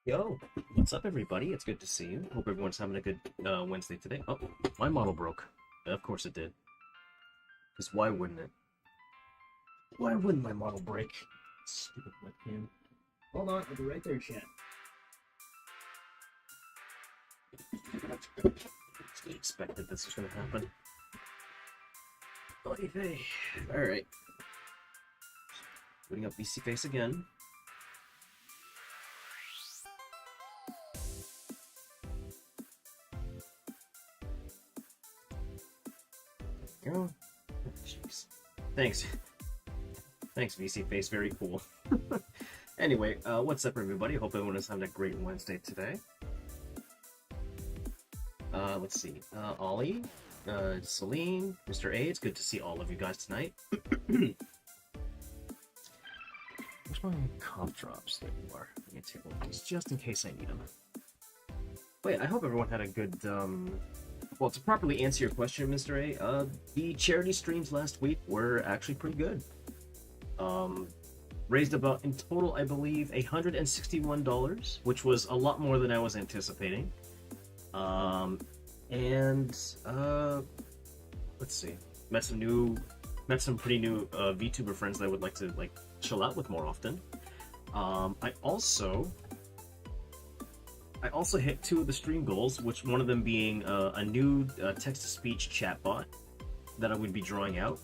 Yo, what's up, everybody? It's good to see you. Hope everyone's having a good Wednesday today. Oh, my model broke. Of course it did. Because why wouldn't it? Why wouldn't my model break? Stupid webcam. Hold on, I'll be right there, chat. I expected this was going to happen. Oy vey. Alright. Putting up VC face again. Go. Jeez. Thanks. Thanks, VC Face. Very cool. Anyway, what's up, everybody? Hope everyone is having a great Wednesday today. Let's see. Ollie, Celine, Mr. A. It's good to see all of you guys tonight. Where's my cough drops? There you are. Let me take one of these just in case I need them. Wait, I hope everyone had a good, well, to properly answer your question, Mr. A, the charity streams last week were actually pretty good. Raised about, in total, I believe, $161, which was a lot more than I was anticipating. Let's see, met some pretty new VTuber friends that I would like to chill out with more often. I also hit 2 of the stream goals, which one of them being a new text-to-speech chatbot that I would be drawing out,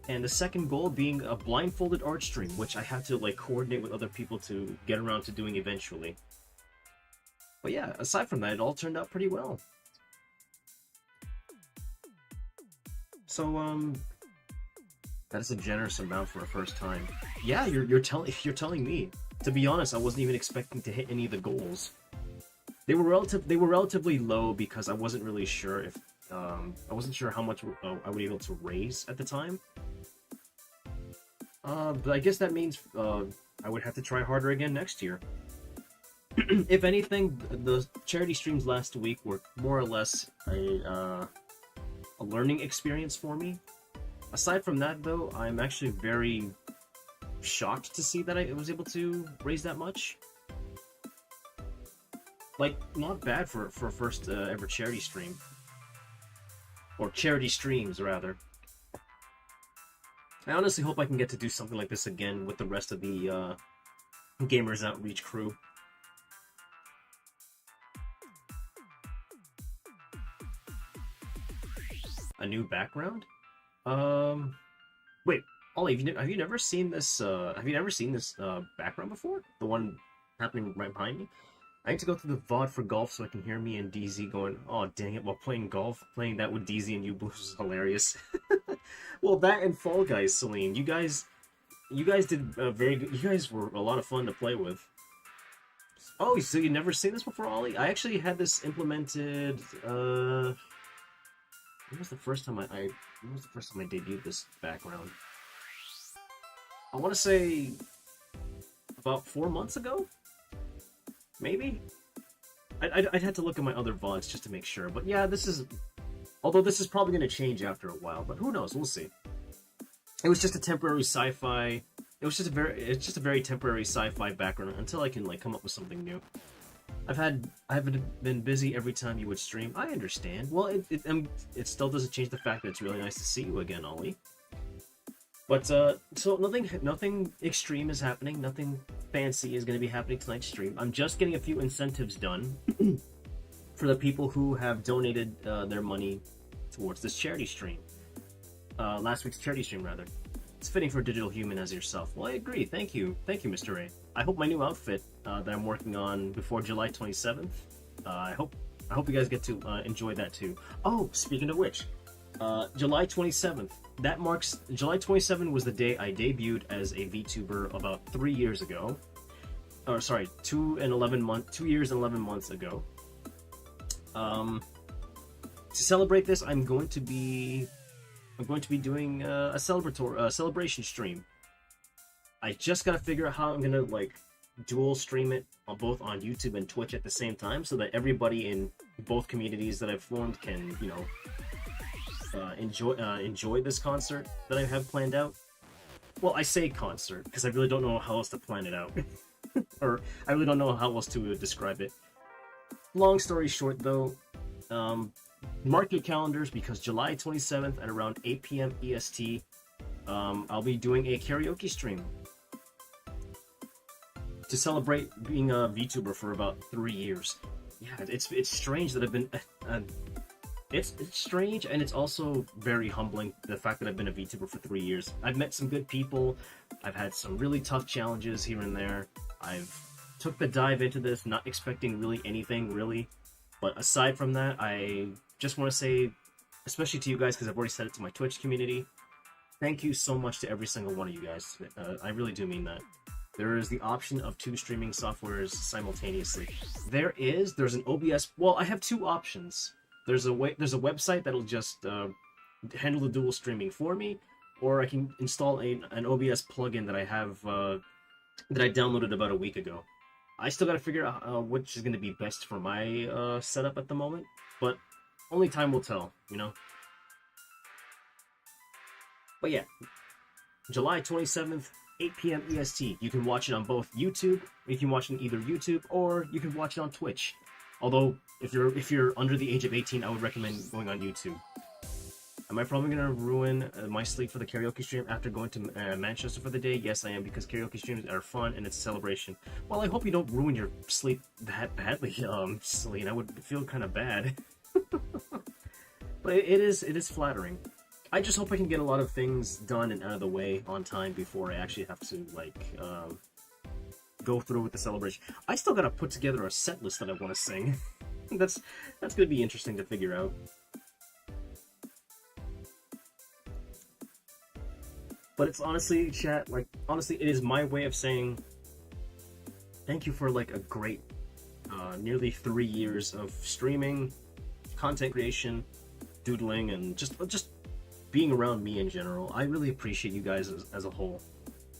and the second goal being a blindfolded art stream, which I have to coordinate with other people to get around to doing eventually. But yeah, aside from that, it all turned out pretty well. So that is a generous amount for a first time. Yeah, you're telling me. To be honest, I wasn't even expecting to hit any of the goals. They were relatively low because I wasn't really sure if I wasn't sure how much I would be able to raise at the time. But I guess that means I would have to try harder again next year. If anything, the charity streams last week were more or less a learning experience for me. Aside from that, though, I'm actually very shocked to see that I was able to raise that much. Not bad for a first ever charity stream. Or charity streams, rather. I honestly hope I can get to do something like this again with the rest of the Gamers Outreach crew. A new background? Wait, Ollie, have you never seen this? Have you never seen this background before? The one happening right behind me. I need to go to the VOD for golf so I can hear me and DZ going, "Oh dang it!" while playing golf. Playing that with DZ and Bluez was hilarious. Well, that and Fall Guys, Celine. You guys did very good. You guys were a lot of fun to play with. Oh, so you never seen this before, Ollie? I actually had this implemented. When was the first time I debuted this background? I want to say about 4 months ago, maybe. I'd have to look at my other VODs just to make sure. But yeah, although this is probably going to change after a while, but who knows? We'll see. It was just a temporary sci-fi. It's just a very temporary sci-fi background until I can come up with something new. I've been busy every time you would stream. I understand. Well, it still doesn't change the fact that it's really nice to see you again, Ollie. But so nothing extreme is happening. Nothing fancy is going to be happening tonight's stream. I'm just getting a few incentives done for the people who have donated their money towards this charity stream. Last week's charity stream, rather. It's fitting for a digital human as yourself. Well, I agree. Thank you, Mr. A. I hope my new outfit that I'm working on before July 27th. I hope you guys get to enjoy that too. Oh, speaking of which, July 27th. July 27th was the day I debuted as a VTuber about 3 years ago. Or sorry, 2 years and 11 months ago. To celebrate this, I'm going to be doing a celebration stream. I just gotta figure out how I'm gonna dual stream it both on YouTube and Twitch at the same time, so that everybody in both communities that I've formed can, enjoy this concert that I have planned out. Well, I say concert because I really don't know how else to plan it out. or I really don't know how else to describe it. Long story short, though, mark your calendars because July 27th at around 8 p.m. EST, I'll be doing a karaoke stream to celebrate being a VTuber for about 3 years. Yeah, it's strange that I've been. It's strange, and it's also very humbling, the fact that I've been a VTuber for 3 years. I've met some good people, I've had some really tough challenges here and there, I've took the dive into this not expecting really anything, really. But aside from that, I just want to say, especially to you guys, because I've already said it to my Twitch community, thank you so much to every single one of you guys. I really do mean that. There is the option of 2 streaming softwares simultaneously. There's an OBS, well, I have 2 options. There's a website that'll just handle the dual streaming for me, or I can install an OBS plugin that I have that I downloaded about a week ago. I still gotta figure out which is gonna be best for my setup at the moment, but only time will tell, you know. But yeah, July 27th, 8 p.m. EST. You can watch it on both YouTube. You can watch it on either YouTube, or you can watch it on Twitch. Although, if you're under the age of 18, I would recommend going on YouTube. Am I probably gonna ruin my sleep for the karaoke stream after going to Manchester for the day? Yes, I am, because karaoke streams are fun and it's a celebration. Well, I hope you don't ruin your sleep that badly, Celine. I would feel kind of bad. But it is flattering. I just hope I can get a lot of things done and out of the way on time before I actually have to, like, go through with the celebration. I still gotta put together a set list that I want to sing. that's gonna be interesting to figure out. But it's honestly, chat, like, honestly, it is my way of saying thank you for, like, a great nearly 3 years of streaming, content creation, doodling, and just being around me in general. I really appreciate you guys as a whole.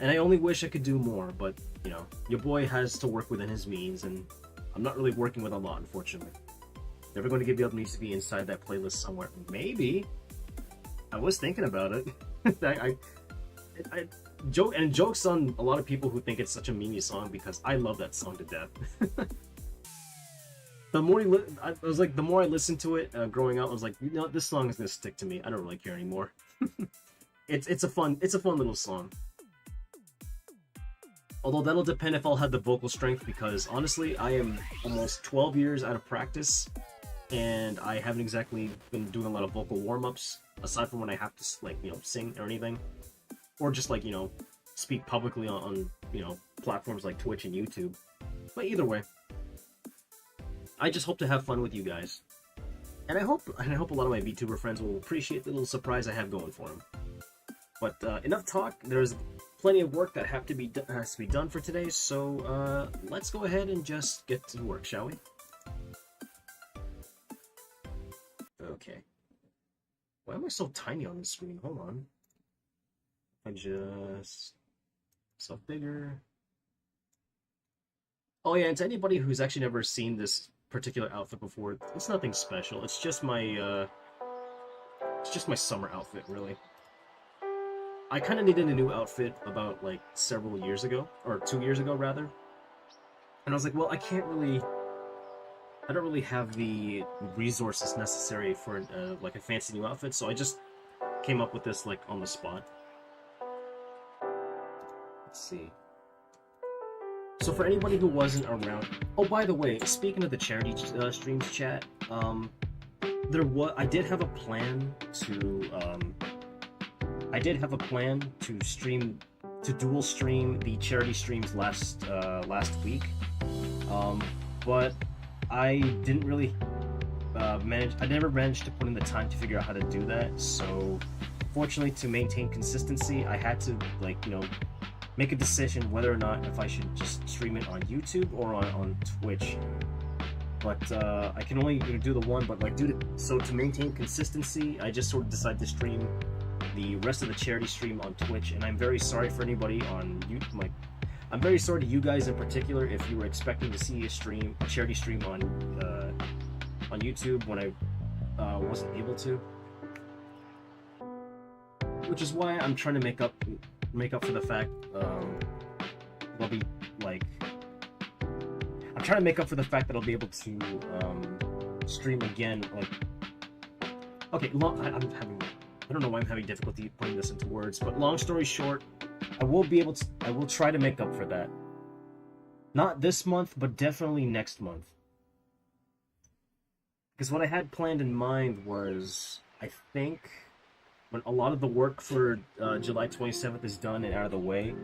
And I only wish I could do more, but, you know, your boy has to work within his means, and I'm not really working with a lot, unfortunately. Never going to give you up needs to be inside that playlist somewhere. Maybe. I was thinking about it. Jokes on a lot of people who think it's such a Mimi song, because I love that song to death. The more the more I listened to it growing up, I was like, you know, this song is gonna stick to me. I don't really care anymore. it's a fun little song. Although that'll depend if I'll have the vocal strength, because honestly, I am almost 12 years out of practice, and I haven't exactly been doing a lot of vocal warm-ups, aside from when I have to, like, you know, sing or anything. Or just, like, you know, speak publicly on you know, platforms like Twitch and YouTube. But either way, I just hope to have fun with you guys. And I hope a lot of my VTuber friends will appreciate the little surprise I have going for them. But enough talk. There's plenty of work that has to be done for today, so let's go ahead and just get to work, shall we? Okay. Why am I so tiny on this screen? Hold on. I just stuff bigger. Oh yeah, and to anybody who's actually never seen this particular outfit before, it's nothing special. It's just my summer outfit, really. I kind of needed a new outfit about, like, several years ago, or 2 years ago, rather. And I was like, well, I don't really have the resources necessary for, like, a fancy new outfit, so I just came up with this, like, on the spot. Let's see. So for anybody who wasn't around... Oh, by the way, speaking of the charity streams chat, I did have a plan to dual stream the charity streams last week, but I didn't really I never managed to put in the time to figure out how to do that. So fortunately, to maintain consistency, I had to, like, you know, make a decision whether or not if I should just stream it on YouTube or on Twitch. But I can only do the one, but, like, to maintain consistency, I just sort of decided to stream the rest of the charity stream on Twitch. And I'm very sorry for anybody on YouTube. I'm very sorry to you guys in particular if you were expecting to see a charity stream on YouTube when I wasn't able to. Which is why I'm trying to make up for the fact there'll be, like, trying to make up for the fact that I'll be able to stream again. Like, okay, I don't know why I'm having difficulty putting this into words, but long story short, I will try to make up for that. Not this month, but definitely next month. Because what I had planned in mind was, I think, when a lot of the work for July 27th is done and out of the way,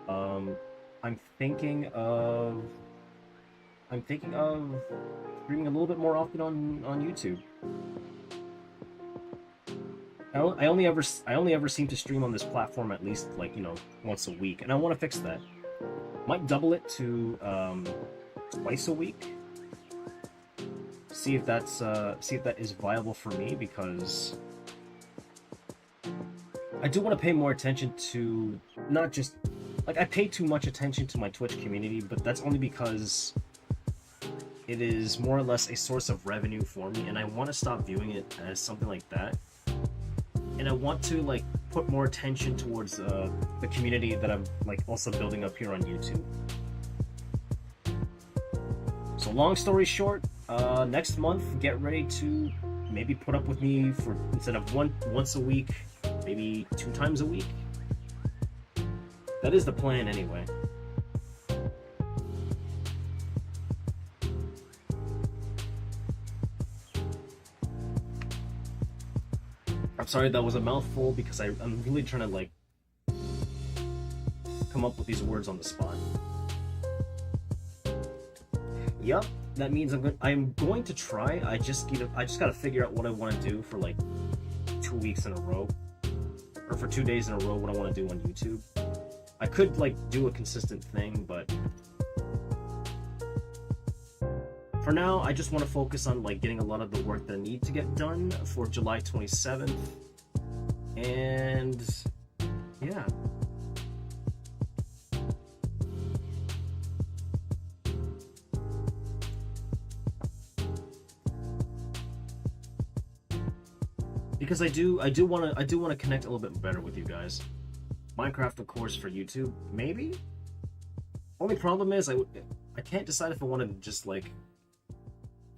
I'm thinking of streaming a little bit more often on YouTube. I only ever seem to stream on this platform at least, like, you know, once a week, and I want to fix that. Might double it to twice a week. See if that is viable for me, because I do want to pay more attention to, not just, like, I pay too much attention to my Twitch community, but that's only because it is more or less a source of revenue for me, and I want to stop viewing it as something like that. And I want to, like, put more attention towards the community that I'm, like, also building up here on YouTube. So long story short, next month, get ready to maybe put up with me for, instead of once a week, maybe 2 times a week. That is the plan anyway. I'm sorry that was a mouthful, because I'm really trying to, like, come up with these words on the spot. Yup, that means I'm going to try. I just gotta figure out what I want to do for, like, 2 weeks in a row, or for 2 days in a row, what I want to do on YouTube. I could, like, do a consistent thing, but for now, I just want to focus on, like, getting a lot of the work that I need to get done for July 27th, and yeah. Because I do want to connect a little bit better with you guys. Minecraft, of course, for YouTube, maybe. Only problem is I can't decide if I want to just, like,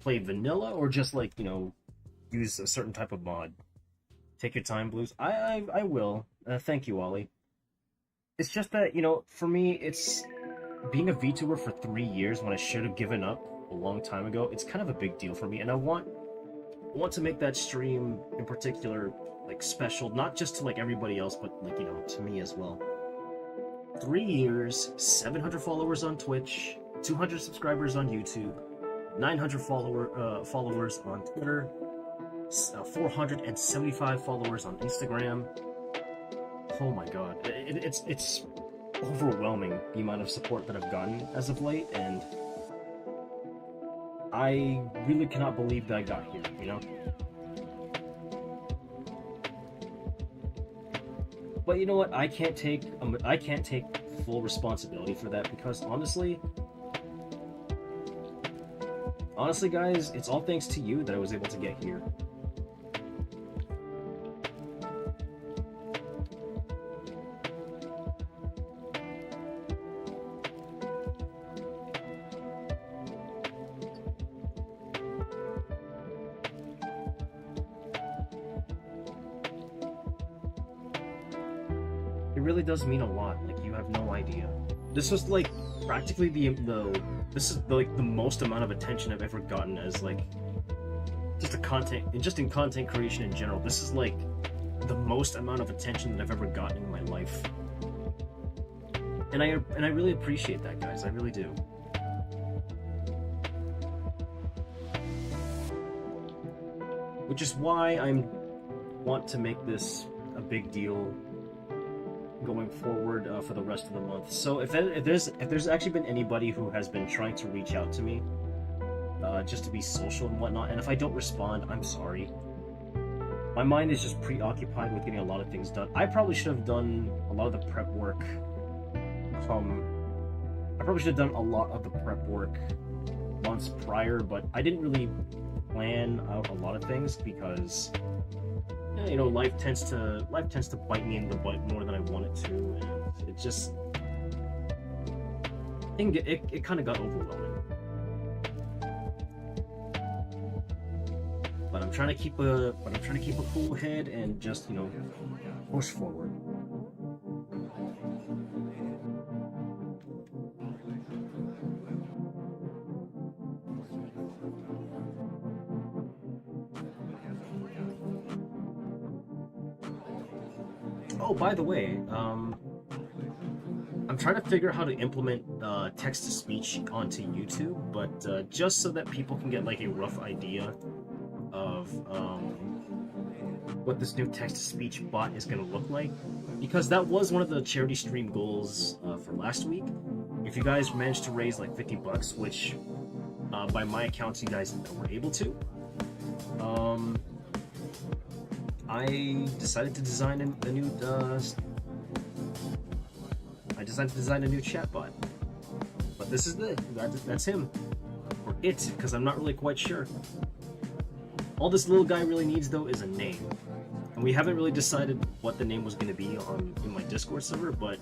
play vanilla or just, like, you know, use a certain type of mod. Take your time, Blues. I will. Thank you, Ollie. It's just that, you know, for me, it's being a VTuber for 3 years when I should have given up a long time ago. It's kind of a big deal for me, and I want to make that stream in particular, like, special, not just to, like, everybody else, but, like, you know, to me as well. 3 years, 700 followers on Twitch, 200 subscribers on YouTube, 900 followers on Twitter, 475 followers on Instagram. Oh my god, it's overwhelming, the amount of support that I've gotten as of late, and I really cannot believe that I got here, you know? But you know what? I can't take full responsibility for that, because honestly, guys, it's all thanks to you that I was able to get here. It really does mean a lot, like, you have no idea. This was, like, practically this is like the most amount of attention I've ever gotten as, like, just in content creation in general. This is, like, the most amount of attention that I've ever gotten in my life. And I really appreciate that, guys. I really do. Which is why I want to make this a big deal going forward for the rest of the month. So if there's actually been anybody who has been trying to reach out to me just to be social and whatnot, and if I don't respond, I'm sorry. My mind is just preoccupied with getting a lot of things done. I probably should have done a lot of the prep work. I probably should have done a lot of the prep work months prior, but I didn't really plan out a lot of things because, you know, life tends to bite me in the butt more than I want it to, and it just, it kind of got overwhelming. But I'm trying to keep a cool head and just, you know, push forward. Oh, by the way, I'm trying to figure out how to implement text-to-speech onto YouTube, but just so that people can get like a rough idea of what this new text-to-speech bot is going to look like, because that was one of the charity stream goals for last week. If you guys managed to raise like $50, which by my accounts you guys were able to, I decided to design a new chatbot. But this is that's him, or it, because I'm not really quite sure. All this little guy really needs though is a name, and we haven't really decided what the name was going to be in my Discord server. But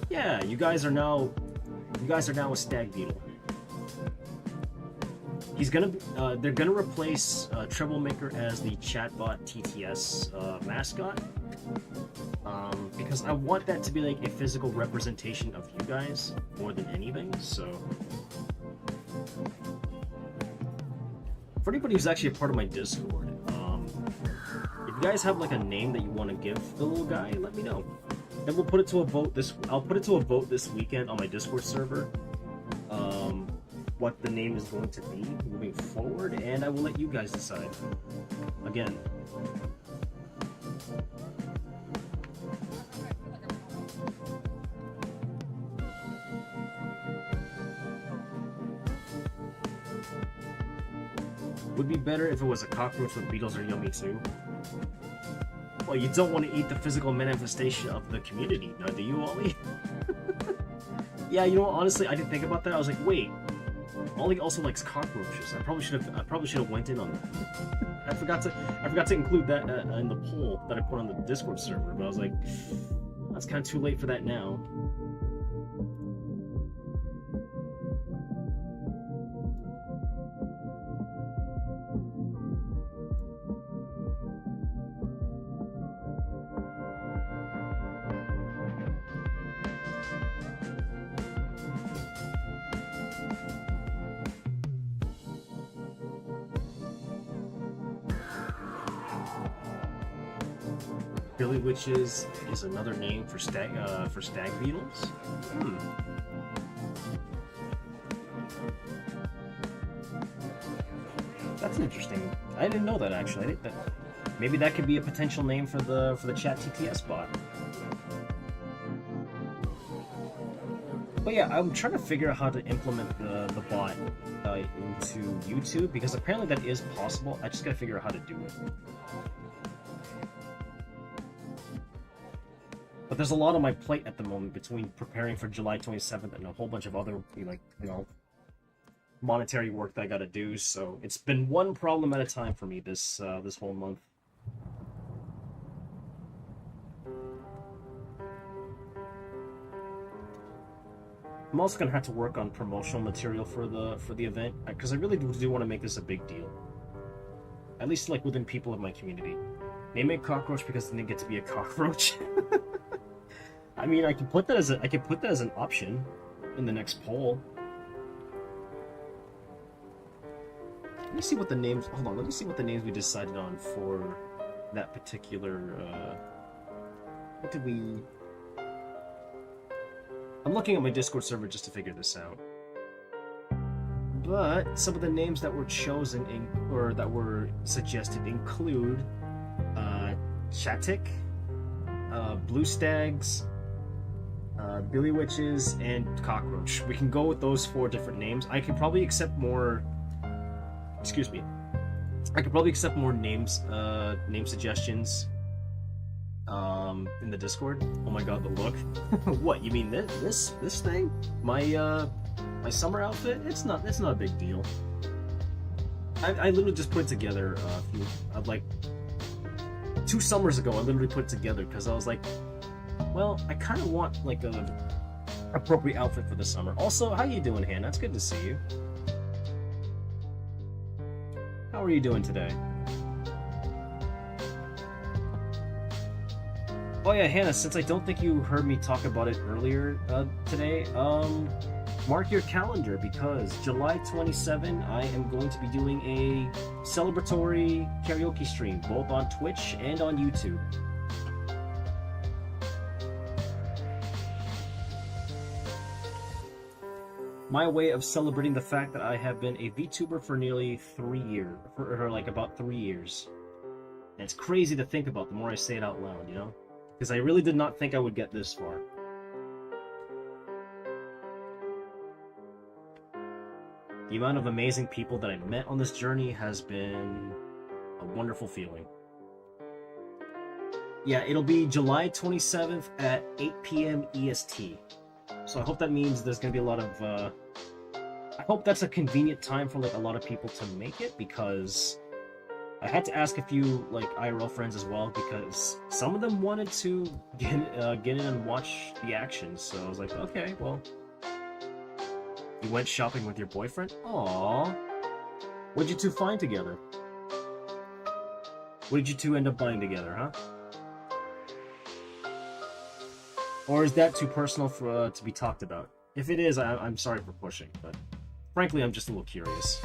yeah, you guys are now a stag beetle. They're gonna replace Troublemaker as the chatbot TTS mascot, because I want that to be like a physical representation of you guys more than anything. So for anybody who's actually a part of my Discord, if you guys have like a name that you want to give the little guy, let me know. Then we'll put it to a vote I'll put it to a vote this weekend on my Discord server. What the name is going to be moving forward, and I will let you guys decide. Again, would be better if it was a cockroach, but beetles are yummy too. Well, you don't want to eat the physical manifestation of the community, now do you, Ollie? Yeah, you know what, honestly, I didn't think about that. I was like, wait, Ollie also likes cockroaches. I probably should have went in on that. I forgot to include that in the poll that I put on the Discord server, but I was like, that's kind of too late for that now. Billy Witches is another name for stag beetles. That's interesting. I didn't know that actually. Maybe that could be a potential name for the chat TTS bot. But yeah, I'm trying to figure out how to implement the bot into YouTube, because apparently that is possible. I just gotta figure out how to do it. But there's a lot on my plate at the moment between preparing for July 27th and a whole bunch of other, like, you know, monetary work that I gotta do. So it's been one problem at a time for me this whole month. I'm also gonna have to work on promotional material for the event, because I really do want to make this a big deal. At least like within people of my community. Name it cockroach because they didn't get to be a cockroach. I mean, I can put that as an option in the next poll. Let me see what the names. Hold on. Let me see what the names we decided on for that particular. What did we? I'm looking at my Discord server just to figure this out. But some of the names that were chosen or that were suggested include Chatic, Blue Stags, Billy Witches, and Cockroach. We can go with those 4 different names. I could probably accept more. Excuse me. I could probably accept more names, name suggestions, in the Discord. Oh my god, the look! What, you mean this thing? My summer outfit? It's not a big deal. I literally just put it together like 2 summers ago. I literally put it together because I was like, well, I kind of want like appropriate outfit for the summer. Also, how you doing, Hannah? It's good to see you. How are you doing today? Oh yeah, Hannah, since I don't think you heard me talk about it earlier today, mark your calendar because July 27, I am going to be doing a celebratory karaoke stream, both on Twitch and on YouTube. My way of celebrating the fact that I have been a VTuber for nearly 3 years, for like about 3 years. And it's crazy to think about the more I say it out loud, you know? Because I really did not think I would get this far. The amount of amazing people that I met on this journey has been a wonderful feeling. Yeah, it'll be July 27th at 8 p.m. EST. So I hope that means there's going to be a lot of... I hope that's a convenient time for like a lot of people to make it, because I had to ask a few like IRL friends as well, because some of them wanted to get in and watch the action. So I was like, okay, well, you went shopping with your boyfriend? Aww. What'd you two find together? What did you two end up buying together, huh? Or is that too personal for to be talked about? If it is, I'm sorry for pushing, but frankly, I'm just a little curious.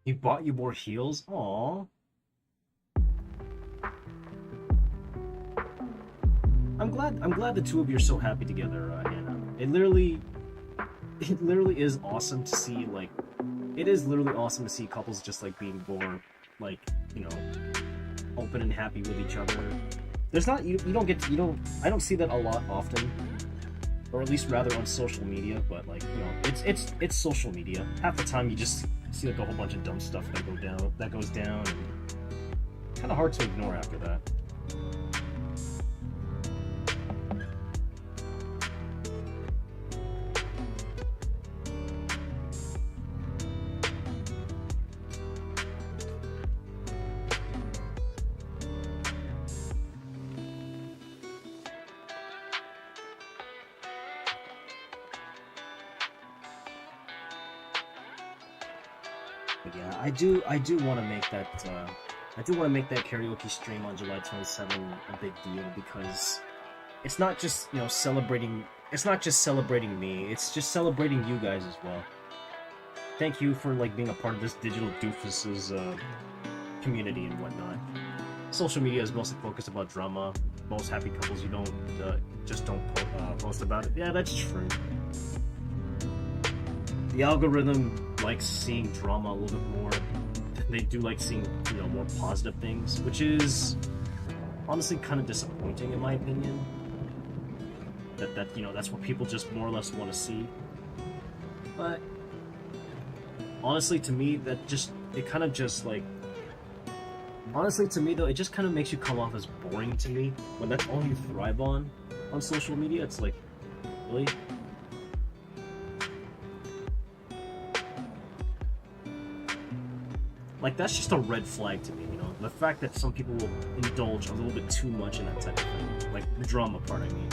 He bought you more heels? Aww. I'm glad the two of you are so happy together, Hannah. It literally is awesome to see, like, it is literally awesome to see couples just like being more, like, you know, open and happy with each other. There's not, you don't get to, I don't see that a lot often, or at least rather on social media, but like, you know, it's social media. Half the time you just see like a whole bunch of dumb stuff that goes down, and kind of hard to ignore after that. But yeah, I do want to make that karaoke stream on July 27 a big deal, because it's not just, you know, celebrating. It's not just celebrating me. It's just celebrating you guys as well. Thank you for like being a part of this Digital-Bluez's community and whatnot. Social media is mostly focused about drama. Most happy couples you don't post about it. Yeah, that's true. The algorithm likes seeing drama a little bit more. They do like seeing, you know, more positive things, which is honestly kind of disappointing in my opinion. That you know, that's what people just more or less want to see. But honestly, to me, honestly to me though, it just kind of makes you come off as boring to me when that's all you thrive on social media. It's like, really? Like, that's just a red flag to me, you know? The fact that some people will indulge a little bit too much in that type of thing. Like, the drama part, I mean.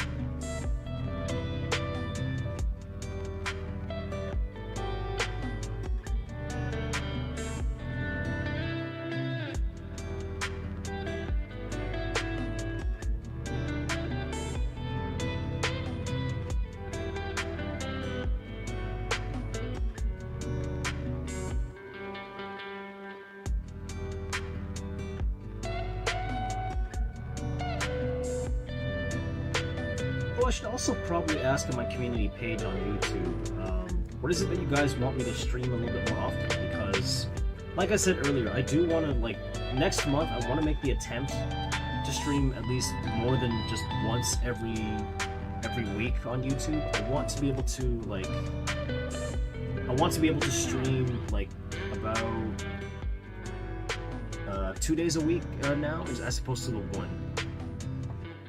I should also probably ask on my community page on YouTube, What is it that you guys want me to stream a little bit more often? Because, like I said earlier, I do want to, like, next month, I want to make the attempt to stream at least more than just once every week on YouTube. I want to be able to, like, stream, like, about 2 days a week now, as opposed to the one.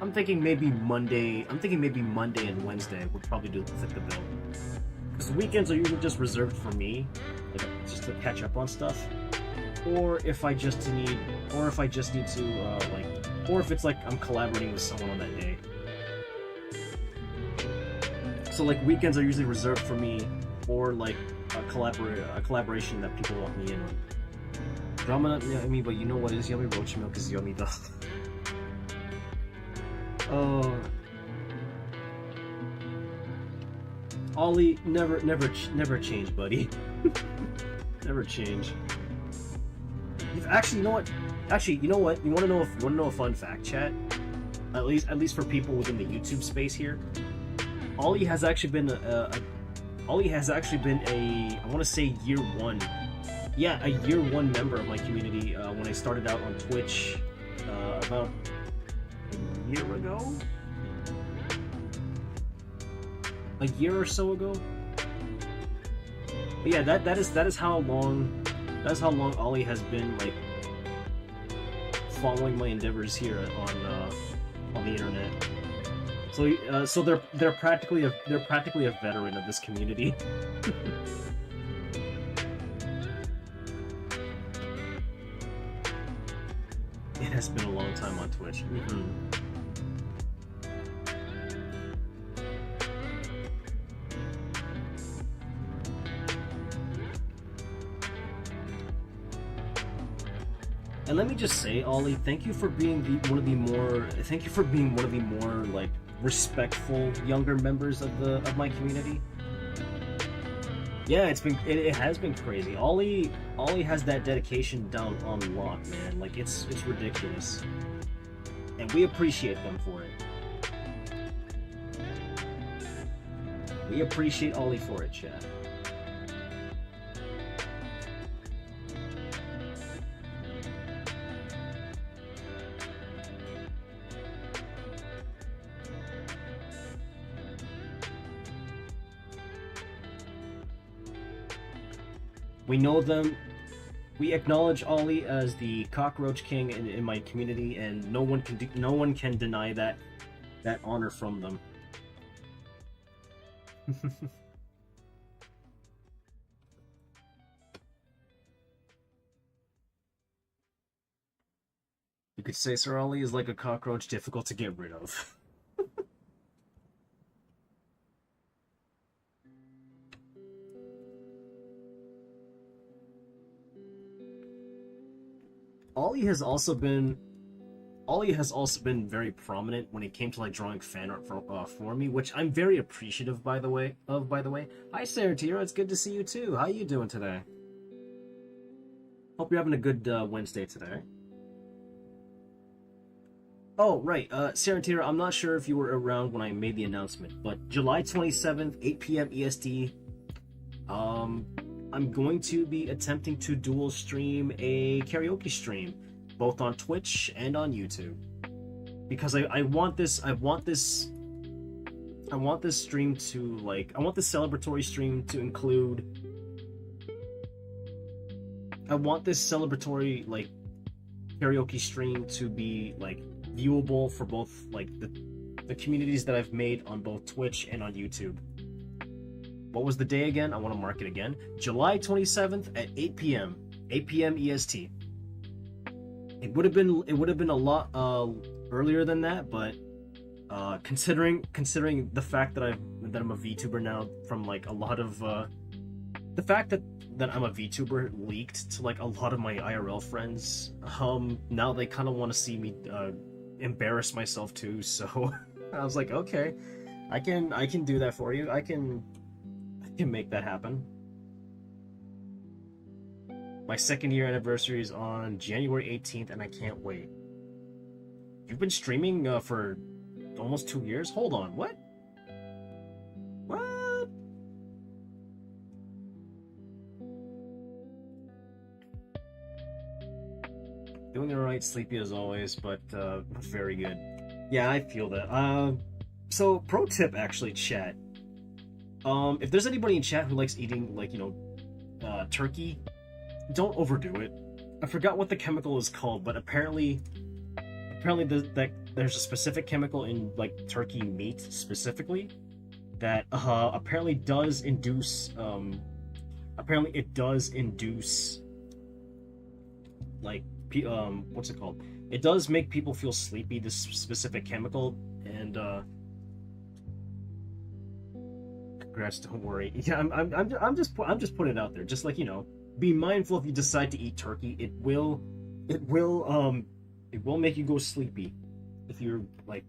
I'm thinking maybe Monday and Wednesday would probably fit the bill. Because the weekends are usually just reserved for me, like, just to catch up on stuff. Or if I just need to, or if it's like I'm collaborating with someone on that day. So, like, weekends are usually reserved for me, or like a collaboration that people want me in on. Drama, yeah, I mean, but you know what is yummy? Roach milk is yummy though. Ollie, never change, buddy. Never change. Actually, you know what? You want to know a fun fact, chat? At least for people within the YouTube space here, Ollie has actually been a I want to say year one. Yeah, a year one member of my community when I started out on Twitch about a year ago. A year or so ago. But yeah, that is how long Ollie has been, like, following my endeavors here on the internet. So they're practically a veteran of this community. It has been a long time on Twitch. And let me just say, Ollie, thank you for being one of the more like respectful younger members of my community. Yeah, it has been crazy. Ollie has that dedication down on lock, man. Like, it's ridiculous, and we appreciate them for it. We appreciate Ollie for it, chat. We know them. We acknowledge Ollie as the cockroach king in my community, and no one can deny that honor from them. You could say Sir Ollie is like a cockroach, difficult to get rid of. Ollie has also been very prominent when it came to, like, drawing fan art for me, which I'm very appreciative by the way. Hi Sarah Tira, it's good to see you too. How you doing today? Hope you're having a good Wednesday today. Oh, right, Sarah Tira, I'm not sure if you were around when I made the announcement, but July 27th, 8 p.m. EST, I'm going to be attempting to dual stream a karaoke stream, both on Twitch and on YouTube, because I want this stream to, like, I want this celebratory stream to include. I want this celebratory, like, karaoke stream to be, like, viewable for both, like, the communities that I've made on both Twitch and on YouTube. What was the day again? I want to mark it again. July 27th at 8 p.m. 8 p.m. EST. It would have been a lot earlier than that, but considering the fact that I'm a VTuber now, from, like, a lot of the fact that I'm a VTuber leaked to, like, a lot of my IRL friends, now they kind of want to see me embarrass myself too. So I was like, okay, I can do that for you. I can make that happen. My 2nd year anniversary is on January 18th, and I can't wait. You've been streaming for almost 2 years? Hold on, what? What? Doing alright, sleepy as always, but very good. Yeah, I feel that. So pro tip actually, chat. If there's anybody in chat who likes eating like turkey, don't overdo it. I forgot what the chemical is called, but apparently there's a specific chemical in like turkey meat specifically that apparently does induce apparently it does induce like what's it called? It does make people feel sleepy, this specific chemical, and congrats, don't worry. Yeah, I'm just putting it out there, just like, be mindful if you decide to eat turkey. It will make you go sleepy if you're like,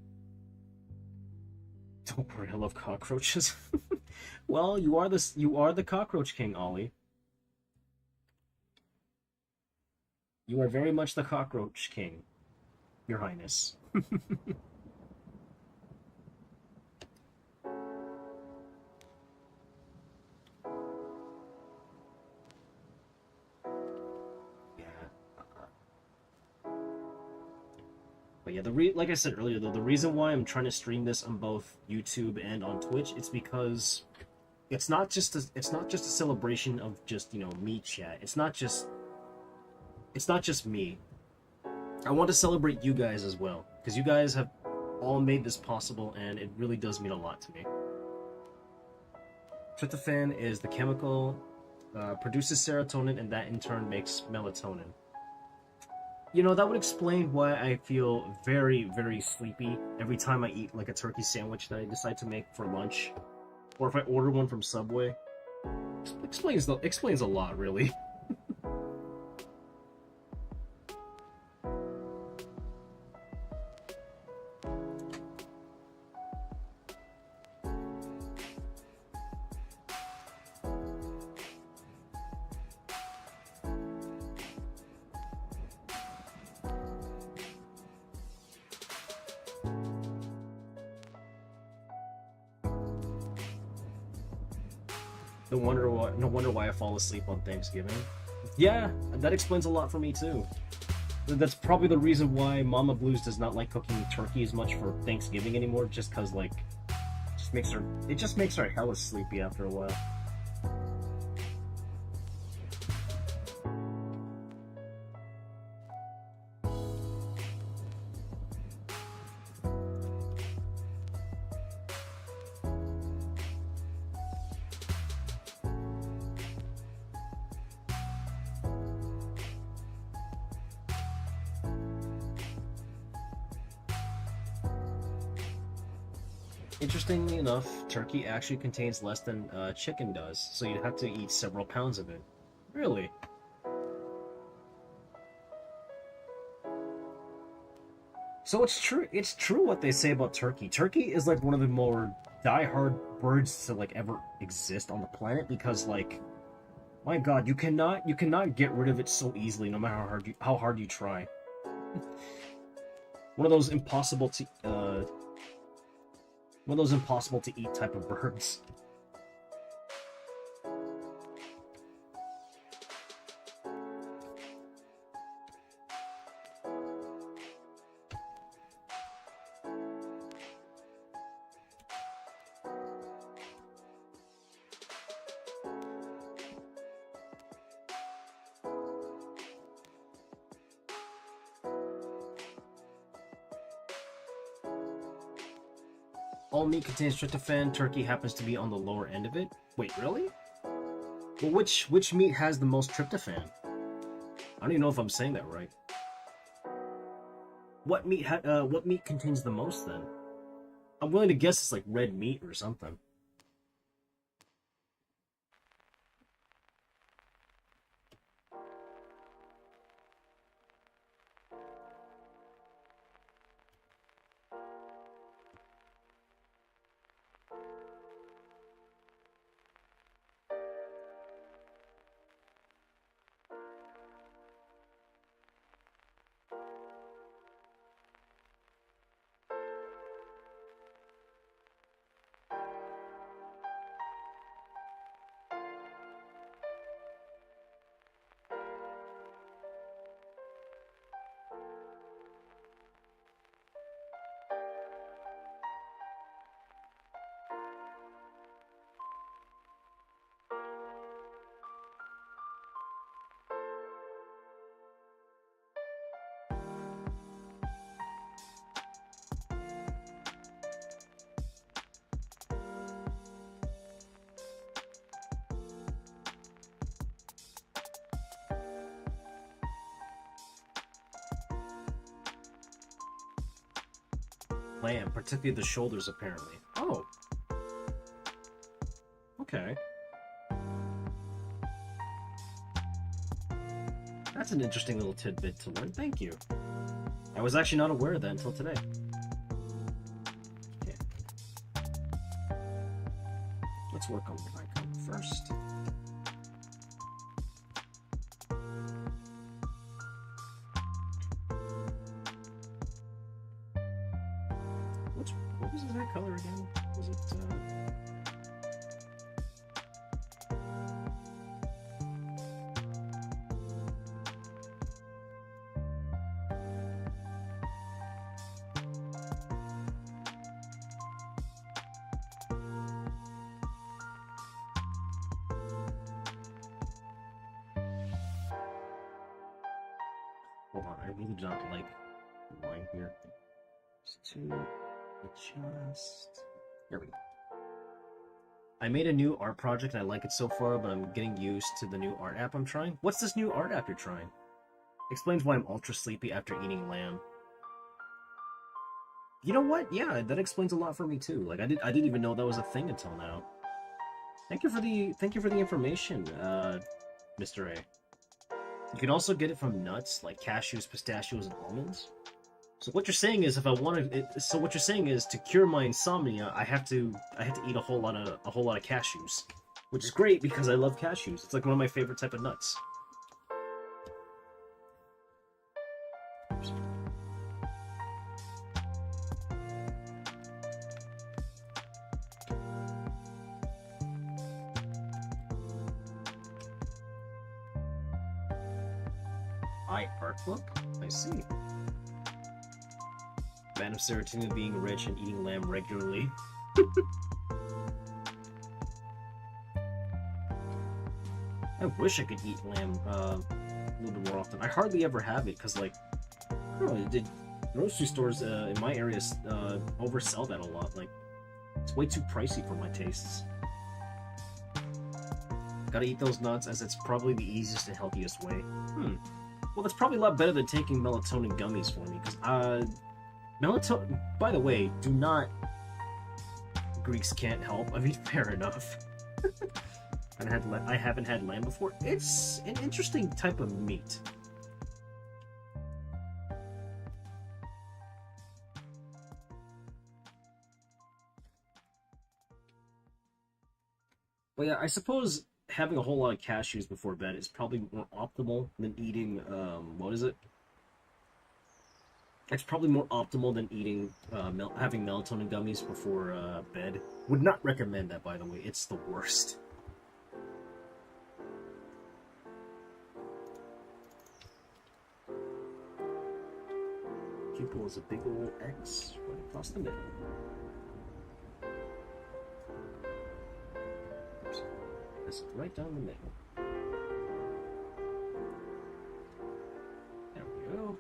don't worry, I love cockroaches. Well, you are the cockroach king, Ollie. You are very much the cockroach king, Your Highness. Yeah. But yeah, like I said earlier, though, the reason why I'm trying to stream this on both YouTube and on Twitch, it's because it's not just a celebration of just me, chat. It's not just me. I want to celebrate you guys as well, because you guys have all made this possible, and it really does mean a lot to me. Tryptophan is the chemical produces serotonin, and that in turn makes melatonin. That would explain why I feel very, very sleepy every time I eat like a turkey sandwich that I decide to make for lunch, or if I order one from Subway. Explains a lot, really. No wonder why I fall asleep on Thanksgiving. Yeah, that explains a lot for me too. That's probably the reason why Mama Blues does not like cooking turkey as much for Thanksgiving anymore, just because like it just makes her hella sleepy after a while. Interestingly enough, turkey actually contains less than chicken does, so you'd have to eat several pounds of it. Really? So it's true what they say about turkey. Turkey is like one of the more die-hard birds to like ever exist on the planet, because like, my god, you cannot get rid of it so easily, no matter how hard you try. One of those impossible to eat type of birds. All meat contains tryptophan. Turkey happens to be on the lower end of it. Wait, really? Well, which meat has the most tryptophan? I don't even know if I'm saying that right. What meat contains the most then? I'm willing to guess it's like red meat or something. lamb, particularly the shoulders, apparently. Oh. Okay. That's an interesting little tidbit to learn. Thank you. I was actually not aware of that until today. Okay. Let's work on the icon first. What was that color again? Was it, Hold on, I really do not like the line here. Just to adjust. There we go. I made a new art project and I like it so far, but I'm getting used to the new art app I'm trying. What's this new art app you're trying? Explains why I'm ultra sleepy after eating lamb. You know what? Yeah, that explains a lot for me too. Like I didn't even know that was a thing until now. Thank you for the information, Mr. A. You can also get it from nuts like cashews, pistachios, and almonds. So what you're saying is, if I want to, so what you're saying is, to cure my insomnia, I have to eat a whole lot of cashews, which is great because I love cashews. It's like one of my favorite type of nuts. Art book? I see. Fan of serotonin being rich and eating lamb regularly. I wish I could eat lamb a little bit more often. I hardly ever have it because, like, I don't know, the grocery stores in my area oversell that a lot. Like, it's way too pricey for my tastes. Gotta eat those nuts as it's probably the easiest and healthiest way. Well, that's probably a lot better than taking melatonin gummies for me, because, melatonin, by the way, do not, Greeks can't help. I mean, fair enough. I haven't had lamb before. It's an interesting type of meat. But yeah, I suppose having a whole lot of cashews before bed is probably more optimal than eating, what is it? It's probably more optimal than eating, having melatonin gummies before bed. Would not recommend that, by the way. It's the worst. Pupil is a big old X right across the middle. Just right down the middle. There we go.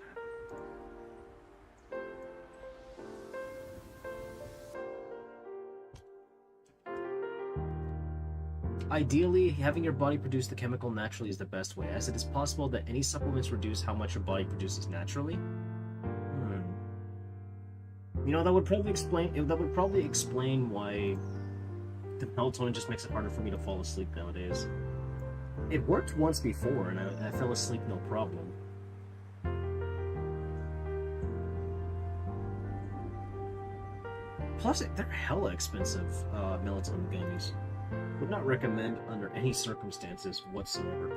Ideally, having your body produce the chemical naturally is the best way, as it is possible that any supplements reduce how much your body produces naturally. You know, that would probably explain why the melatonin just makes it harder for me to fall asleep nowadays. It worked once before, and I fell asleep no problem. Plus, they're hella expensive, melatonin gummies. Would not recommend under any circumstances whatsoever.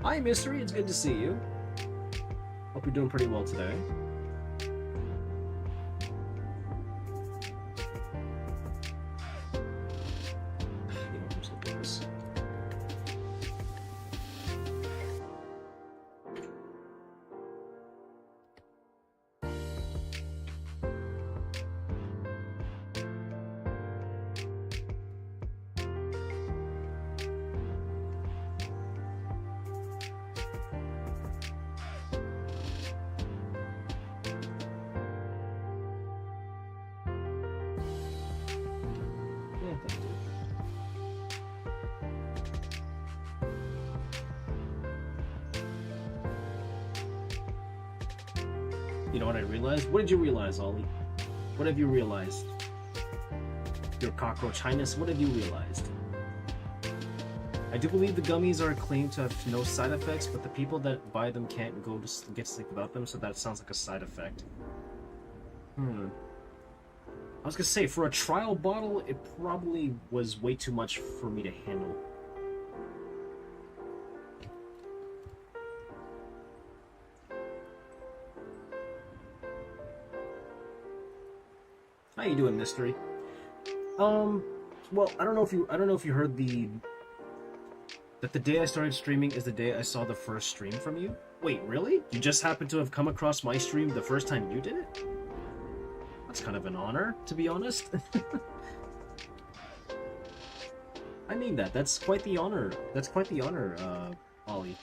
Hi, Mystery, it's good to see you. Hope you're doing pretty well today. You know what I realized? What did you realize, Ollie? What have you realized? Your cockroach highness, what have you realized? I do believe the gummies are claimed to have no side effects, but the people that buy them can't go to get sleep without them, so that sounds like a side effect. I was gonna say, for a trial bottle, it probably was way too much for me to handle. How you doing, Mystery? Well, I don't know if you heard that the day I started streaming is the day I saw the first stream from you. Wait, really? You just happened to have come across my stream the first time you did it? That's kind of an honor, to be honest. I mean that. That's quite the honor. That's quite the honor, Ollie.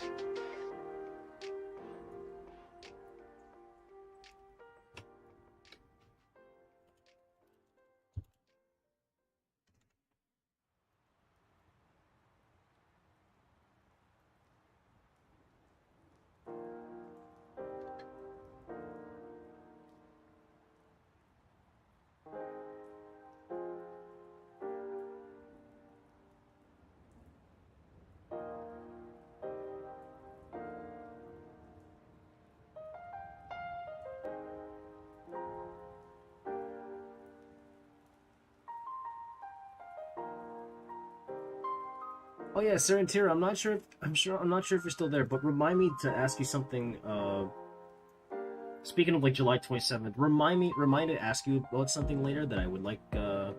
Oh yeah, Serentira, I'm not sure if you're still there, but remind me to ask you something. Speaking of like July 27th, remind me to ask you about something later that I would like. Well,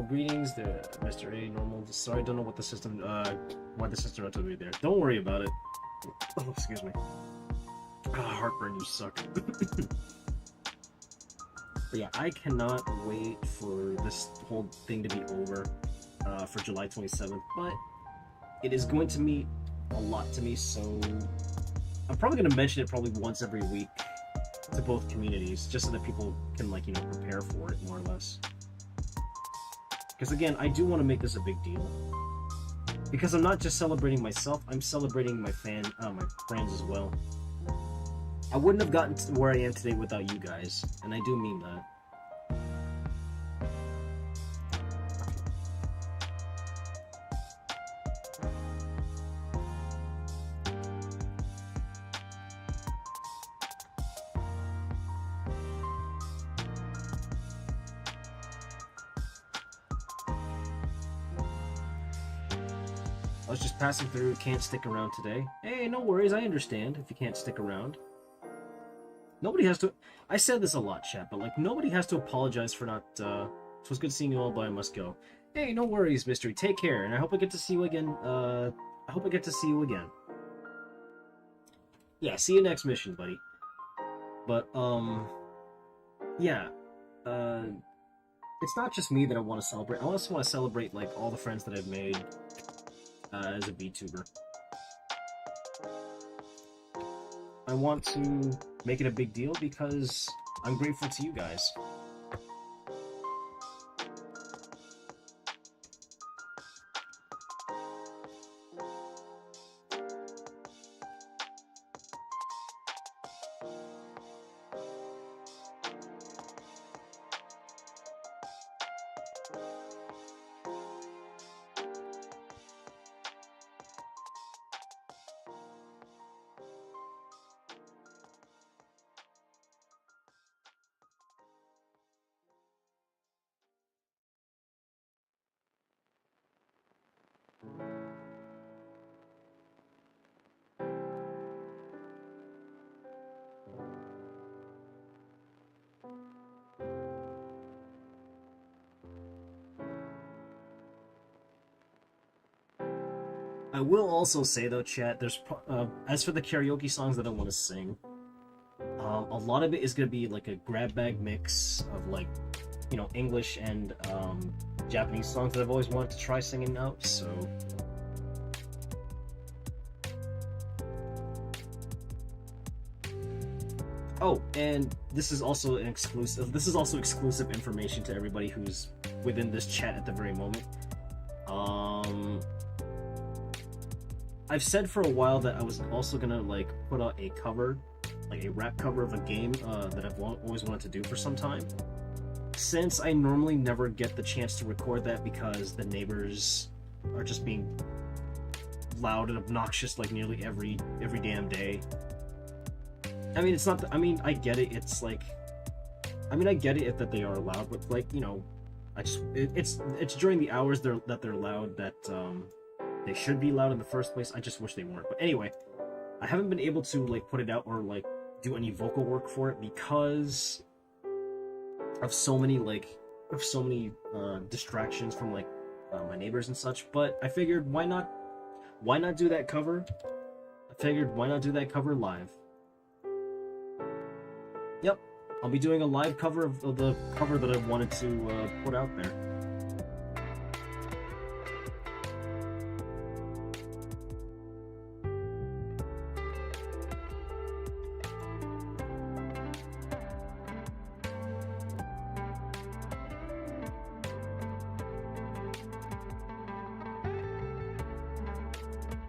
greetings, there, Mr. A. Normal. Sorry, I don't know what the system. Why the system had to be there. Don't worry about it. Oh, excuse me. Heartburn, you suck. But yeah, I cannot wait for this whole thing to be over for July 27th, but it is going to mean a lot to me, so I'm probably going to mention it probably once every week to both communities, just so that people can, like, you know, prepare for it, more or less. Because again, I do want to make this a big deal. Because I'm not just celebrating myself, I'm celebrating my my friends as well. I wouldn't have gotten to where I am today without you guys, and I do mean that. I was just passing through, can't stick around today. Hey, no worries, I understand if you can't stick around. Nobody has to... I said this a lot, chat, but, like, nobody has to apologize for not, It was good seeing you all, but I must go. Hey, no worries, Mystery. Take care, and I hope I get to see you again, Yeah, see you next mission, buddy. But, yeah. It's not just me that I want to celebrate. I also want to celebrate, like, all the friends that I've made, as a VTuber. I want to make it a big deal because I'm grateful to you guys. I will also say though, chat, there's as for the karaoke songs that I want to sing, a lot of it is going to be like a grab bag mix of, like, you know, English and Japanese songs that I've always wanted to try singing out, so... Oh, and this is also an exclusive. This is also exclusive information to everybody who's within this chat at the very moment. I've said for a while that I was also gonna like put out a cover, like a rap cover of a game that I've always wanted to do for some time. Since I normally never get the chance to record that because the neighbors are just being loud and obnoxious like nearly every damn day. I mean, it's not. I mean, I get it. It's like, I mean, I get it that they are loud, but like, you know, it's during the hours that they're loud that they should be loud in the first place. I just wish they weren't. But anyway, I haven't been able to like put it out or like do any vocal work for it because of so many distractions from like my neighbors and such. But I figured why not do that cover? I figured why not do that cover live? Yep, I'll be doing a live cover of the cover that I wanted to put out there.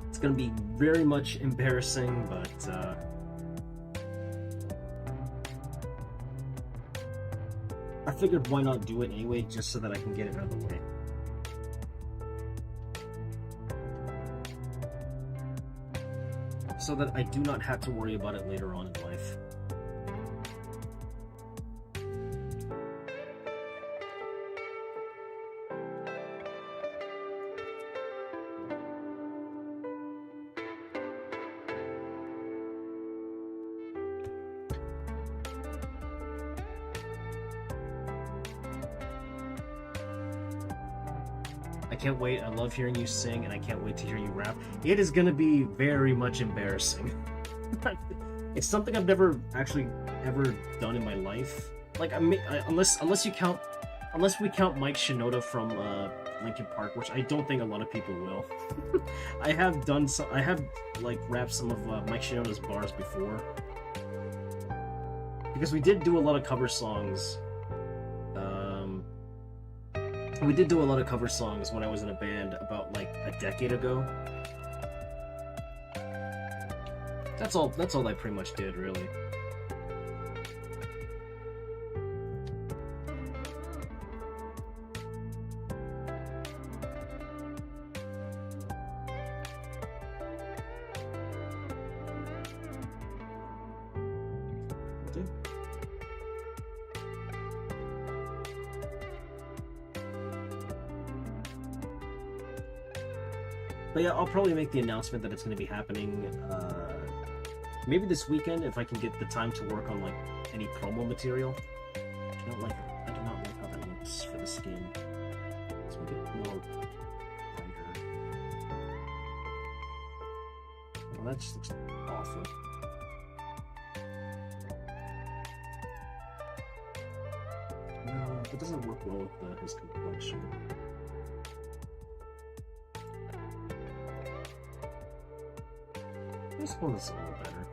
It's gonna be very much embarrassing, but I figured why not do it anyway, just so that I can get it out of the way. So that I do not have to worry about it later on in life. I can't wait. I love hearing you sing, and I can't wait to hear you rap. It is going to be very much embarrassing. It's something I've never actually ever done in my life. Like, unless we count Mike Shinoda from Linkin Park, which I don't think a lot of people will. I have like rapped some of Mike Shinoda's bars before, because we did do a lot of cover songs. We did do a lot of cover songs when I was in a band about like a decade ago. That's all I pretty much did, really. But yeah, I'll probably make the announcement that it's going to be happening maybe this weekend if I can get the time to work on like any promo material. I do not like how that looks for the skin. Let's make it more brighter. Well, that just looks awful. No, it doesn't work well with his complexion. This one's a little better.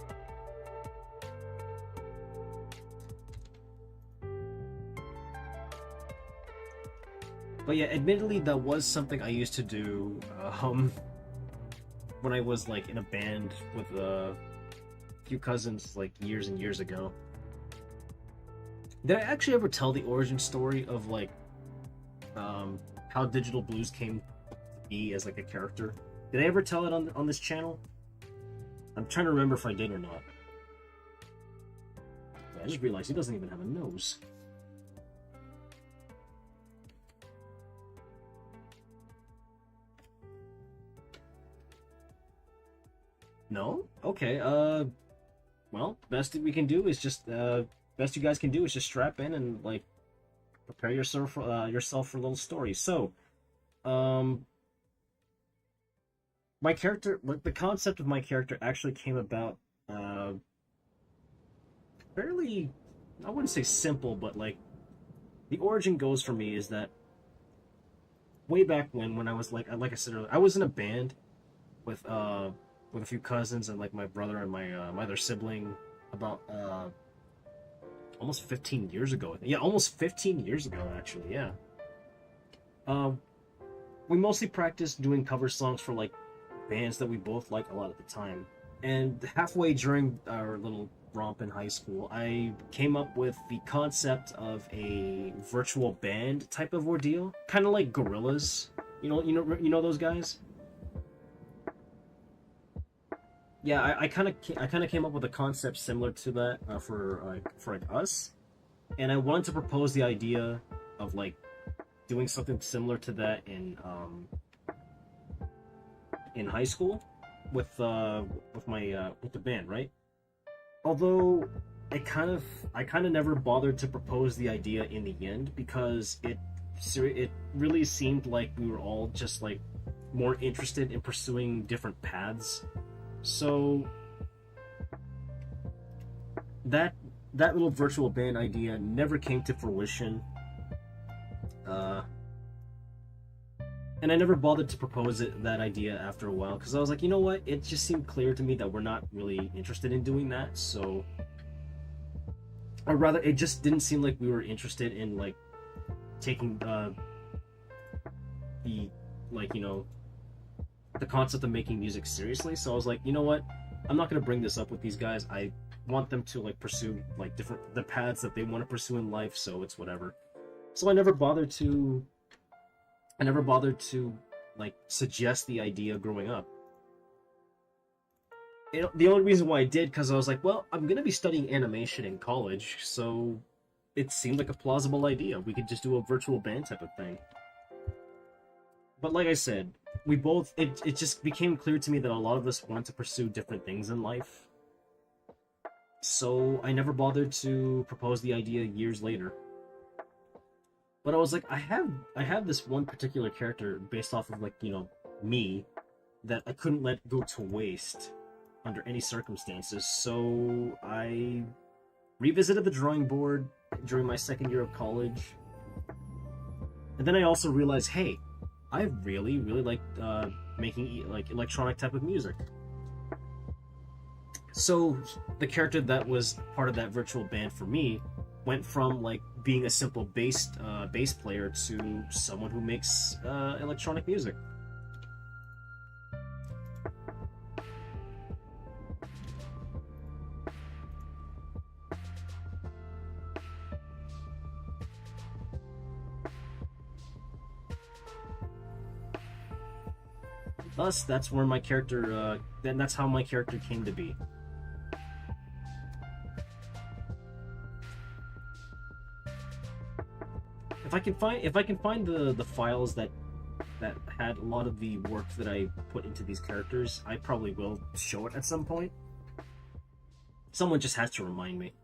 But yeah, admittedly, that was something I used to do when I was like in a band with a few cousins like years and years ago. Did I actually ever tell the origin story of like how Digital-Bluez came to be as like a character? Did I ever tell it on this channel? I'm trying to remember if I did or not. I just realized he doesn't even have a nose. No? Okay, well, best we can do is just, best you guys can do is just strap in and, like, prepare yourself for a little story. So, my character, the concept of my character actually came about, fairly, I wouldn't say simple, but, like, the origin goes for me is that way back when I was, like I said earlier, I was in a band with a few cousins and like my brother and my other sibling about almost 15 years ago. Yeah, almost 15 years ago actually. Yeah. We mostly practiced doing cover songs for like bands that we both like a lot at the time. And halfway during our little romp in high school, I came up with the concept of a virtual band type of ordeal, kind of like Gorillas. You know those guys. Yeah, I kind of came up with a concept similar to that for like us, and I wanted to propose the idea of like doing something similar to that in high school with my with the band, right? Although I kind of never bothered to propose the idea in the end because it really seemed like we were all just like more interested in pursuing different paths. So that little virtual band idea never came to fruition. And I never bothered to propose that idea after a while because I was like, you know what? It just seemed clear to me that we're not really interested in doing that. So, or rather, it just didn't seem like we were interested in like taking the like the concept of making music seriously. So I was like, you know what? I'm not gonna bring this up with these guys. I want them to like pursue like the paths that they want to pursue in life. So it's whatever. So I never bothered to like suggest the idea growing up. The only reason why I did because I was like, well, I'm gonna be studying animation in college, so it seemed like a plausible idea. We could just do a virtual band type of thing. But like I said, it just became clear to me that a lot of us want to pursue different things in life. So I never bothered to propose the idea years later. But I was like, I have this one particular character based off of like, me that I couldn't let go to waste under any circumstances. So I revisited the drawing board during my second year of college. And then I also realized, hey, I really, really like making like electronic type of music. So the character that was part of that virtual band for me went from like being a simple bass player to someone who makes electronic music. Thus, that's where my character. That's how my character came to be. If I can find the files that had a lot of the work that I put into these characters, I probably will show it at some point. Someone just has to remind me.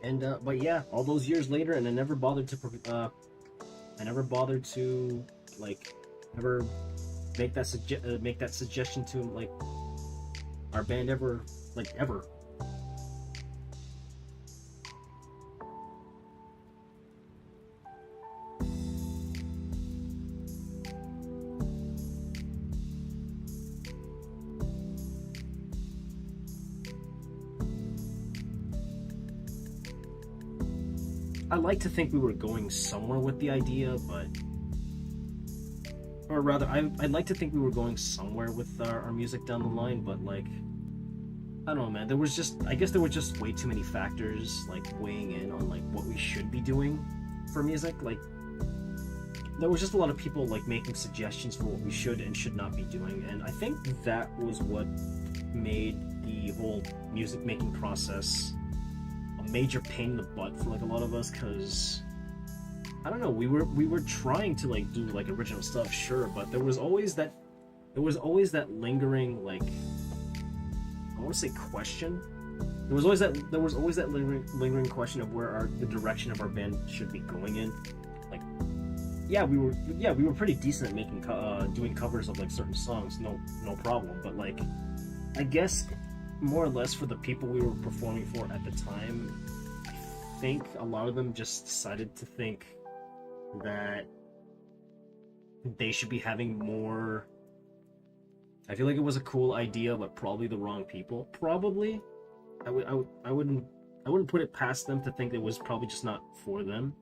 And but yeah, all those years later, and I never bothered to like ever make that suggestion to like our band ever. I like to think we were going somewhere with the idea, or rather, I'd like to think we were going somewhere with our music down the line, but like, I don't know, man. I guess there were just way too many factors like weighing in on like what we should be doing for music. Like, there was just a lot of people like making suggestions for what we should and should not be doing, and I think that was what made the whole music making process major pain in the butt for like a lot of us, because I don't know, we were trying to like do like original stuff, sure, but there was always that there was always that lingering, like, I want to say question. There was always that lingering question of where the direction of our band should be going in. Like, we were pretty decent at making doing covers of like certain songs, no problem. But like, I guess more or less for the people we were performing for at the time, I think a lot of them just decided to think that they should be having more. I feel like it was a cool idea, but probably the wrong people. Probably, I wouldn't put it past them to think it was probably just not for them.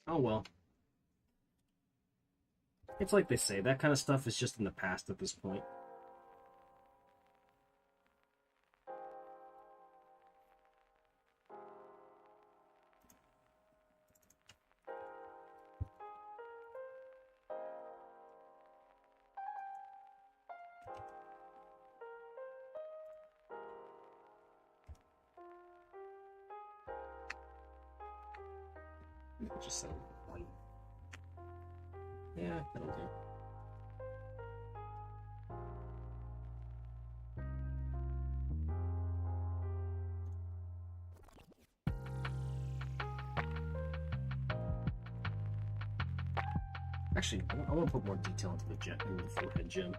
Oh well. It's like they say, that kind of stuff is just in the past at this point. Just set one. Yeah, that'll do. Actually, I want to put more detail into the forehead gem.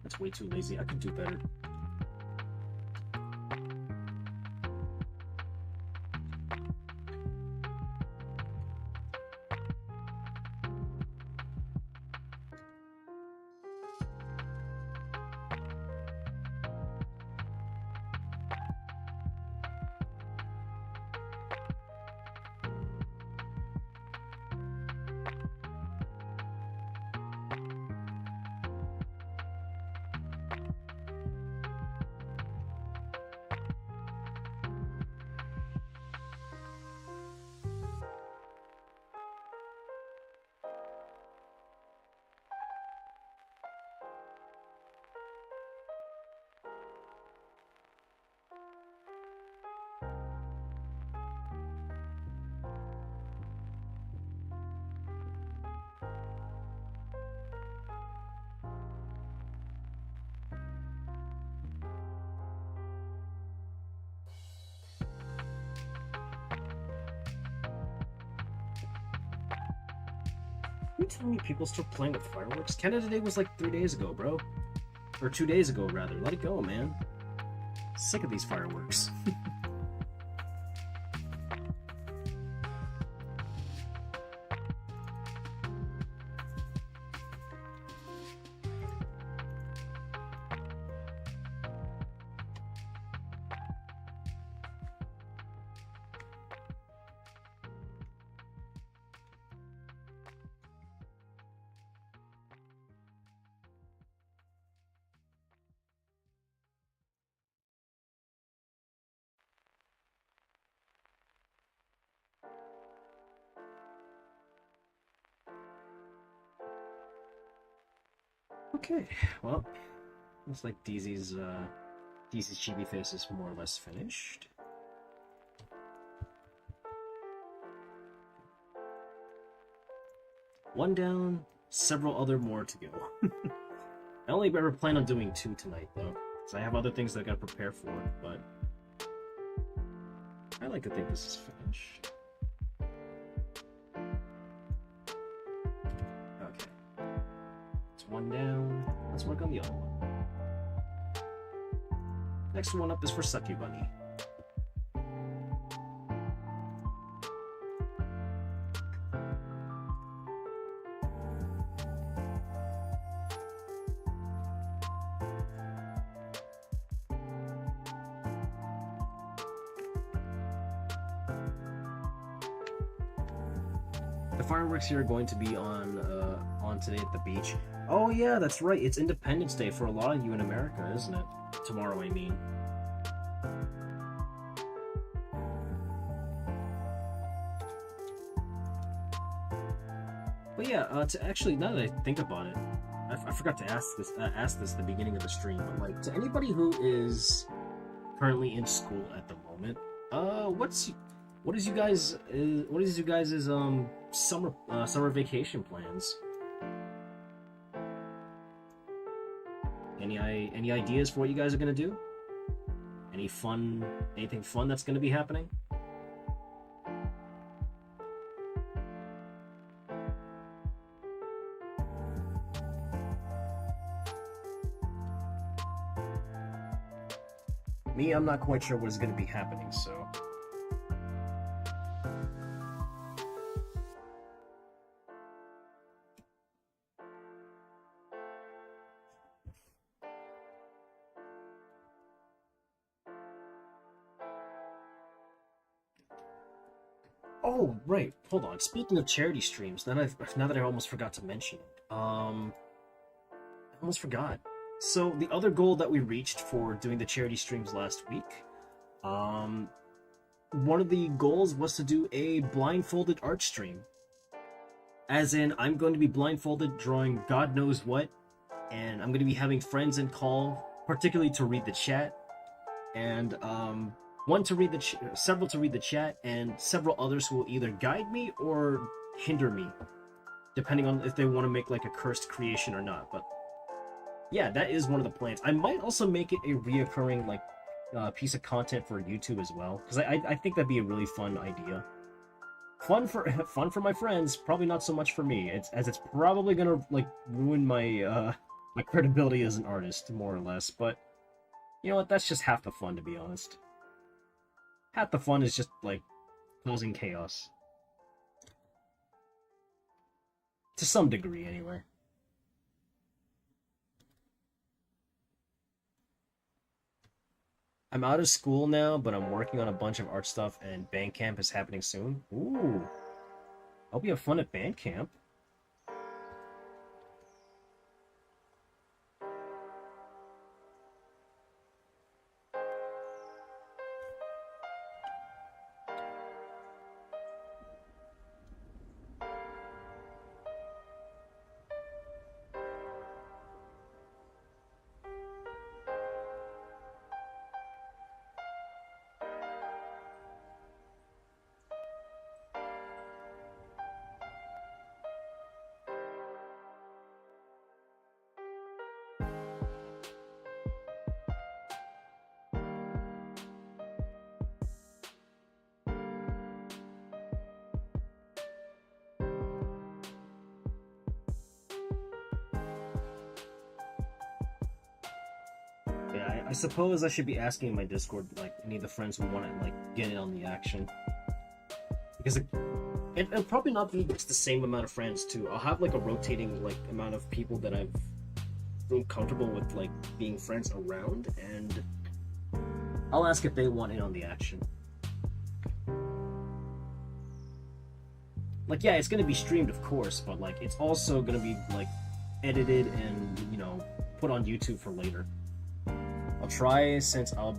That's way too lazy. I could do better. You telling me people still playing with fireworks? Canada Day was like 3 days ago, bro. Or 2 days ago, rather. Let it go, man. Sick of these fireworks. Okay, well, looks like DZ's chibi face is more or less finished. One down, several other more to go. I only ever plan on doing 2 tonight, though, because I have other things that I gotta prepare for, but I like to think this is finished. One down. Let's work on the other one. Next one up is for Sucky Bunny. The fireworks here are going to be on today at the beach. Oh yeah, that's right. It's Independence Day for a lot of you in America, isn't it? Tomorrow, I mean. But yeah, to actually, now that I think about it, I forgot to ask this at the beginning of the stream. But like, to anybody who is currently in school at the moment, what is you guys' summer vacation plans? Any ideas for what you guys are gonna do? Anything fun that's gonna be happening? Me, I'm not quite sure what is gonna be happening, so. Oh, right. Hold on. Speaking of charity streams, now that I almost forgot to mention it. I almost forgot. So the other goal that we reached for doing the charity streams last week, one of the goals was to do a blindfolded art stream. As in, I'm going to be blindfolded drawing God knows what, and I'm going to be having friends in call, particularly to read the chat, and several to read the chat, and several others who will either guide me or hinder me, depending on if they want to make like a cursed creation or not. But yeah, that is one of the plans. I might also make it a reoccurring like piece of content for YouTube as well, because I think that'd be a really fun idea. Fun for my friends, probably not so much for me. It's probably gonna like ruin my my credibility as an artist, more or less. But you know what? That's just half the fun, to be honest. Half the fun is just, like, causing chaos. To some degree, anyway. I'm out of school now, but I'm working on a bunch of art stuff, and band camp is happening soon. Ooh. Hope you have fun at band camp. Yeah, I suppose I should be asking in my Discord, like, any of the friends who want to, like, get in on the action. Because it'll probably not be just the same amount of friends, too. I'll have, like, a rotating, like, amount of people that I've grown comfortable with, like, being friends around, and I'll ask if they want in on the action. Like, yeah, it's gonna be streamed, of course, but, like, it's also gonna be, like, edited and, you know, put on YouTube for later. I'll try, since I'll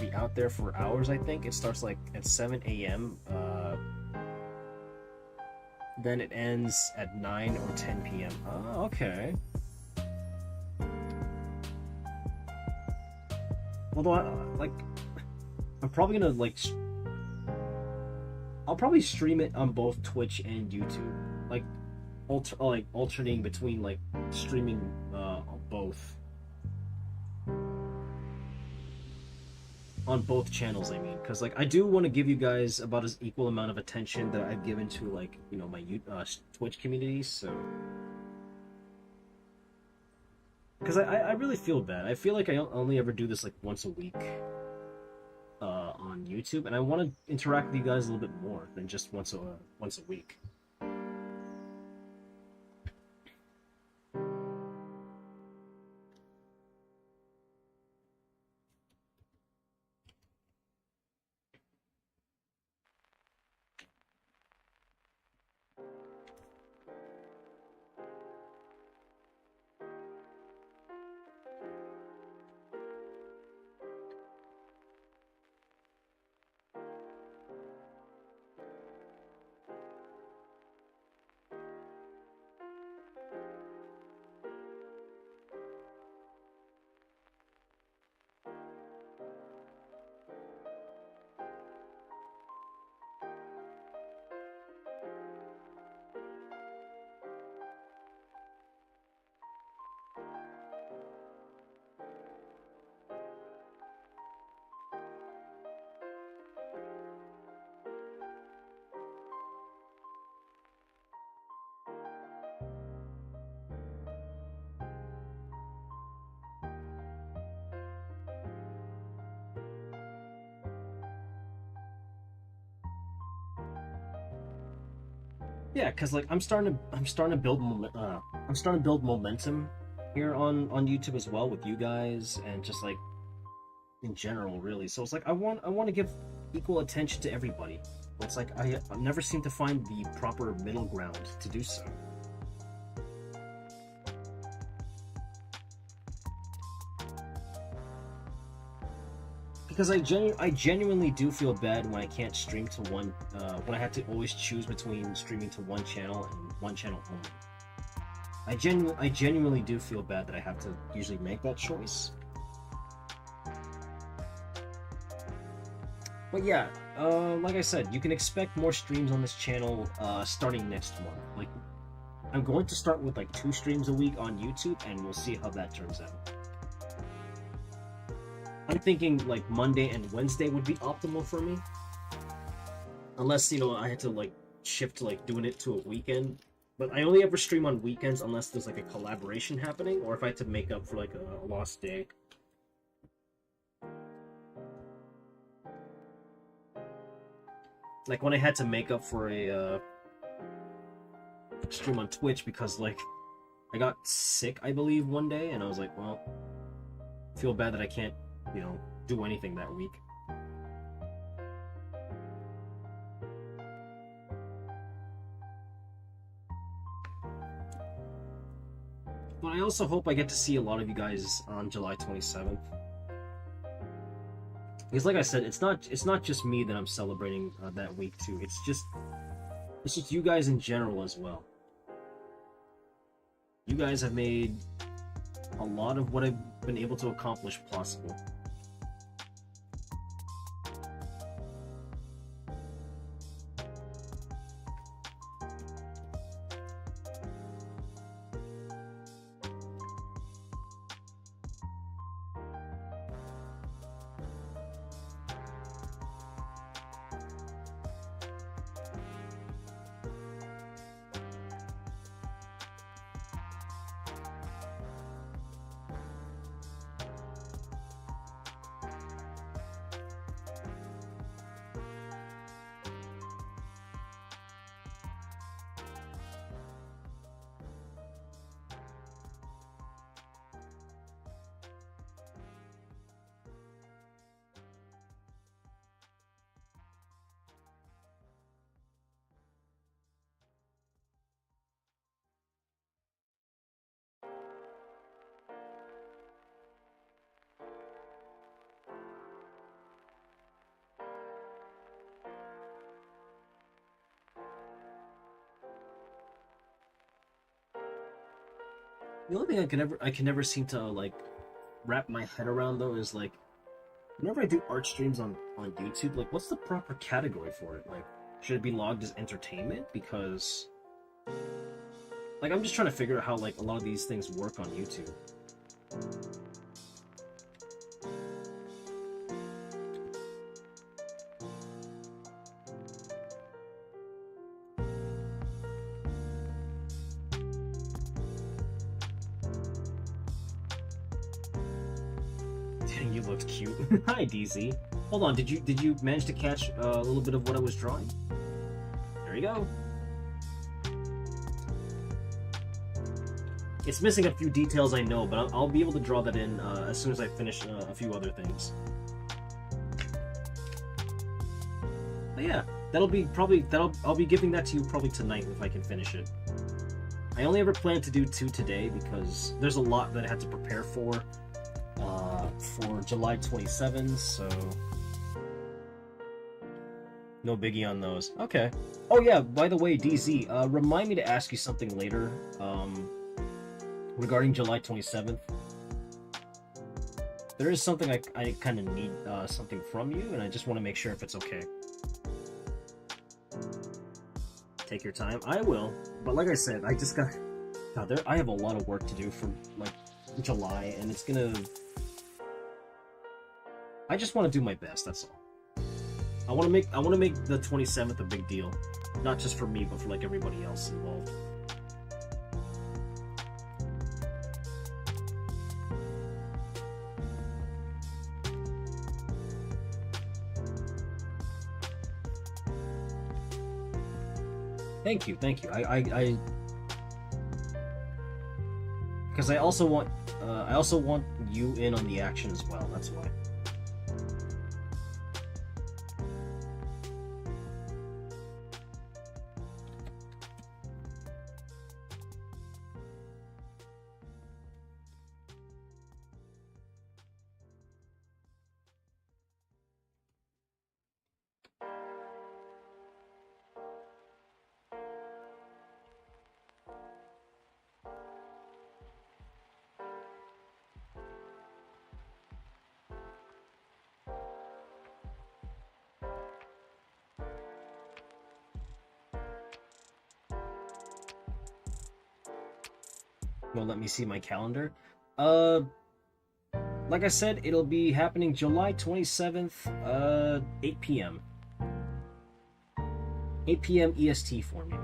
be out there for hours. I think it starts like at 7 a.m. Then it ends at 9 or 10 p.m. Oh, okay. Although, I'm probably gonna I'll probably stream it on both Twitch and YouTube, like alternating between like streaming both. On both channels, I mean, because like I do want to give you guys about as equal amount of attention that I've given to, like, you know, my Twitch community. So, because I really feel bad. I feel like I only ever do this like once a week on YouTube, and I want to interact with you guys a little bit more than just once a week. Yeah, because like I'm starting to build I'm starting to build momentum here on YouTube as well with you guys and just like in general, really. So it's like I want to give equal attention to everybody. But it's like I never seem to find the proper middle ground to do so. Because I genuinely do feel bad when I can't stream to one, when I have to always choose between streaming to one channel and one channel only. I genuinely do feel bad that I have to usually make that choice. But yeah, like I said, you can expect more streams on this channel starting next month. Like, I'm going to start with like 2 streams a week on YouTube, and we'll see how that turns out. I'm thinking like Monday and Wednesday would be optimal for me. Unless, you know, I had to like shift to like doing it to a weekend. But I only ever stream on weekends unless there's like a collaboration happening, or if I had to make up for like a lost day. Like when I had to make up for a stream on Twitch because like I got sick, I believe, one day, and I was like, well, I feel bad that I can't, you know, do anything that week. But I also hope I get to see a lot of you guys on July 27th. Because like I said, it's not just me that I'm celebrating that week too. It's just you guys in general as well. You guys have made a lot of what I've been able to accomplish possible. The only thing I can never seem to like wrap my head around though is like whenever I do art streams on YouTube, like what's the proper category for it? Like should it be logged as entertainment? Because like I'm just trying to figure out how like a lot of these things work on YouTube. You looked cute. Hi, DZ. Hold on, did you manage to catch a little bit of what I was drawing? There you go. It's missing a few details, I know, but I'll be able to draw that in as soon as I finish a few other things. But yeah, I'll be giving that to you probably tonight if I can finish it. I only ever planned to do 2 today because there's a lot that I had to prepare for July 27th, so no biggie on those. Okay. Oh yeah, by the way, DZ, remind me to ask you something later regarding July 27th. There is something I kind of need something from you, and I just want to make sure if it's okay. Take your time. I will. But like I said, I just got... God, I have a lot of work to do for like July, and it's gonna... I just want to do my best, that's all. I want to make the 27th a big deal. Not just for me, but for like everybody else involved. Thank you, thank you. Because I also want you in on the action as well. That's why. You'll let me see my calendar. Like I said, it'll be happening July 27th, 8 p.m. 8 p.m. EST for me.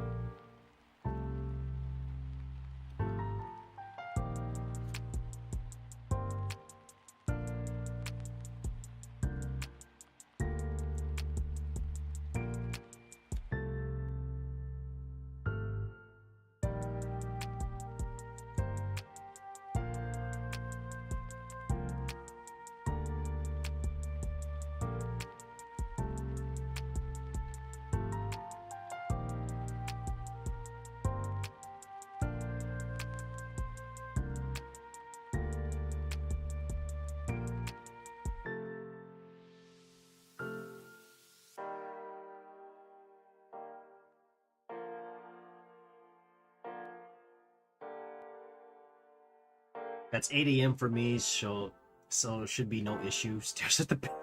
That's 8 a.m. for me, so it should be no issue. Stares at the baby.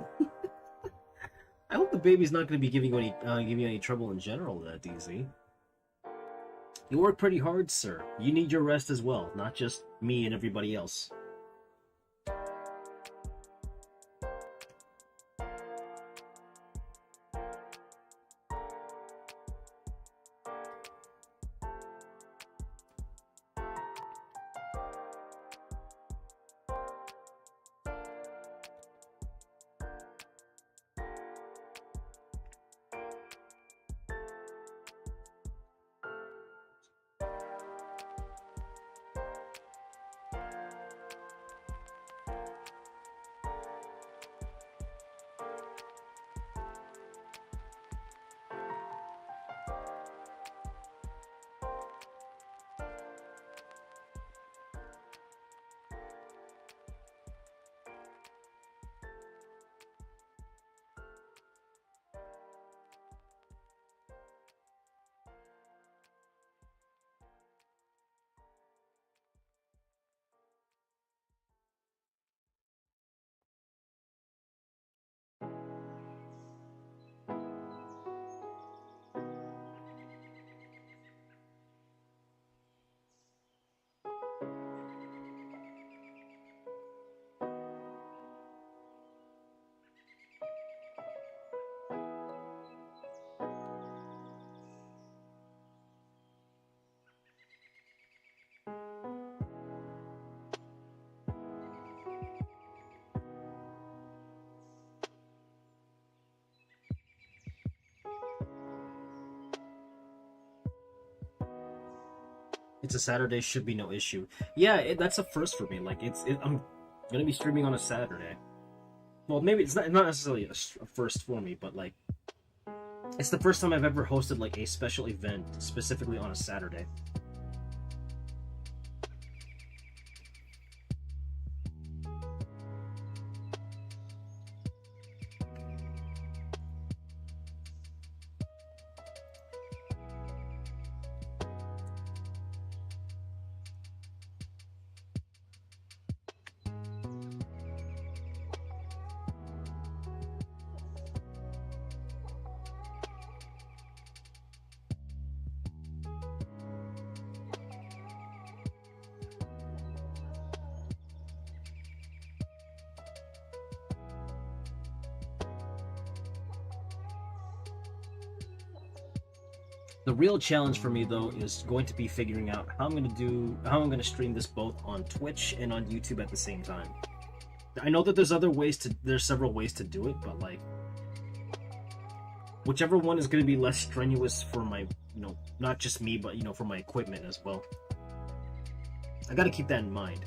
I hope the baby's not going to be giving you any trouble in general, DZ. You work pretty hard, sir. You need your rest as well, not just me and everybody else. It's a Saturday, should be no issue. Yeah, that's a first for me. Like, I'm gonna be streaming on a Saturday. Well, maybe it's not necessarily a first for me, but like, it's the first time I've ever hosted like a special event specifically on a Saturday. The real challenge for me though is going to be figuring out how I'm going to stream this both on Twitch and on YouTube at the same time. I know that there's several ways to do it, but like whichever one is going to be less strenuous for my not just me, but for my equipment as well. I got to keep that in mind.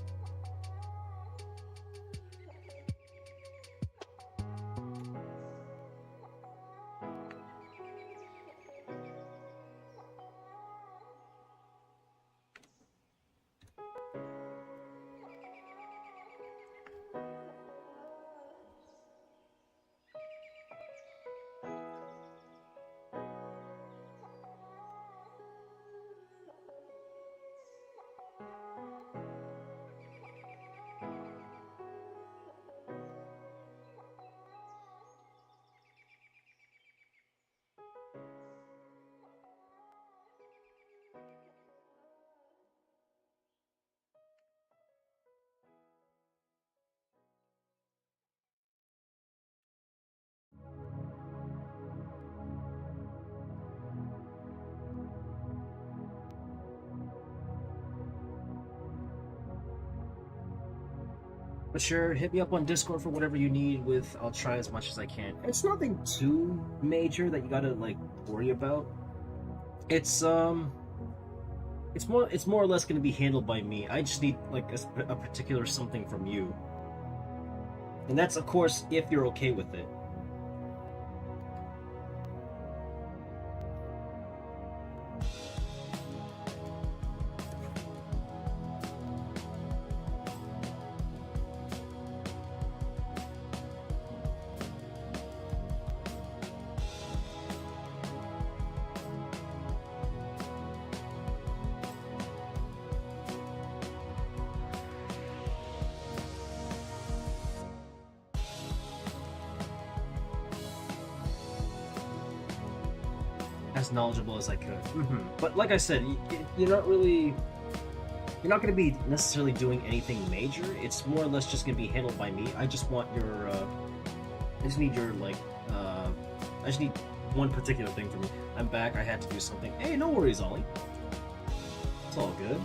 But sure, hit me up on Discord for whatever you need with. I'll try as much as I can. It's nothing too major that you gotta worry about. It's more or less gonna be handled by me. I just need a particular something from you. And that's of course if you're okay with it. As knowledgeable as I could. But like I said, you're not going to be necessarily doing anything major. It's more or less just going to be handled by me. I just want your, I just need one particular thing from you. I'm back, I had to do something. Hey, no worries, Ollie. It's all good.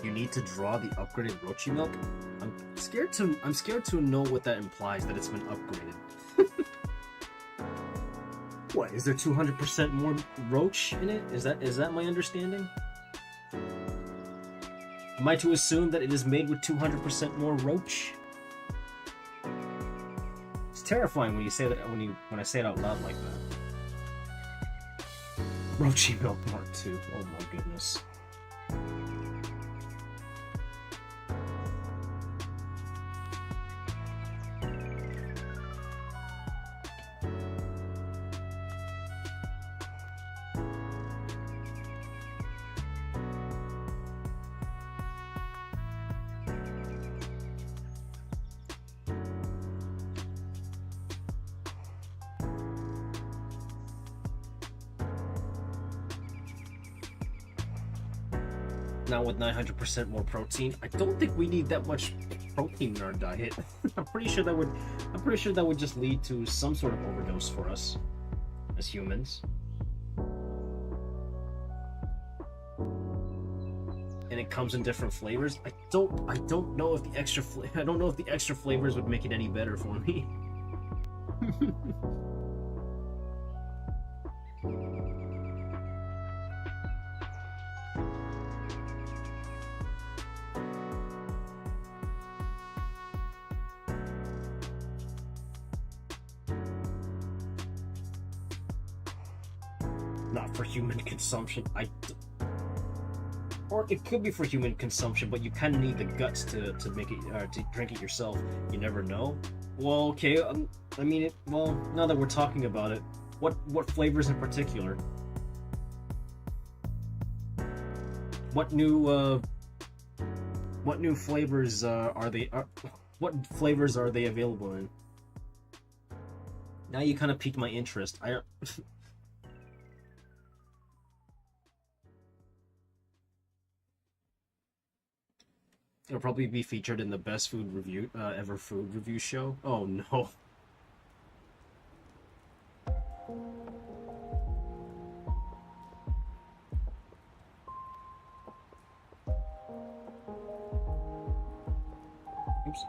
You need to draw the upgraded Rochi milk. I'm scared to know what that implies, that it's been upgraded. What, is there 200% more roach in it? Is that my understanding? Am I to assume that it is made with 200% more roach? terrifying when you say that when I say it out loud like that. Rochi Milk Mark II. Oh my goodness. Now with 900% more protein, I don't think we need that much protein in our diet. I'm pretty sure that would just lead to some sort of overdose for us as humans. And it comes in different flavors. I don't know if the extra flavors would make it any better for me. Not for human consumption. Or it could be for human consumption, but you kind of need the guts to make it to drink it yourself. You never know. Well, okay. I mean, well, now that we're talking about it, what flavors in particular? What new flavors are they? What flavors are they available in? Now you kind of piqued my interest. It'll probably be featured in the best food review ever food review show. Oh no. Oops.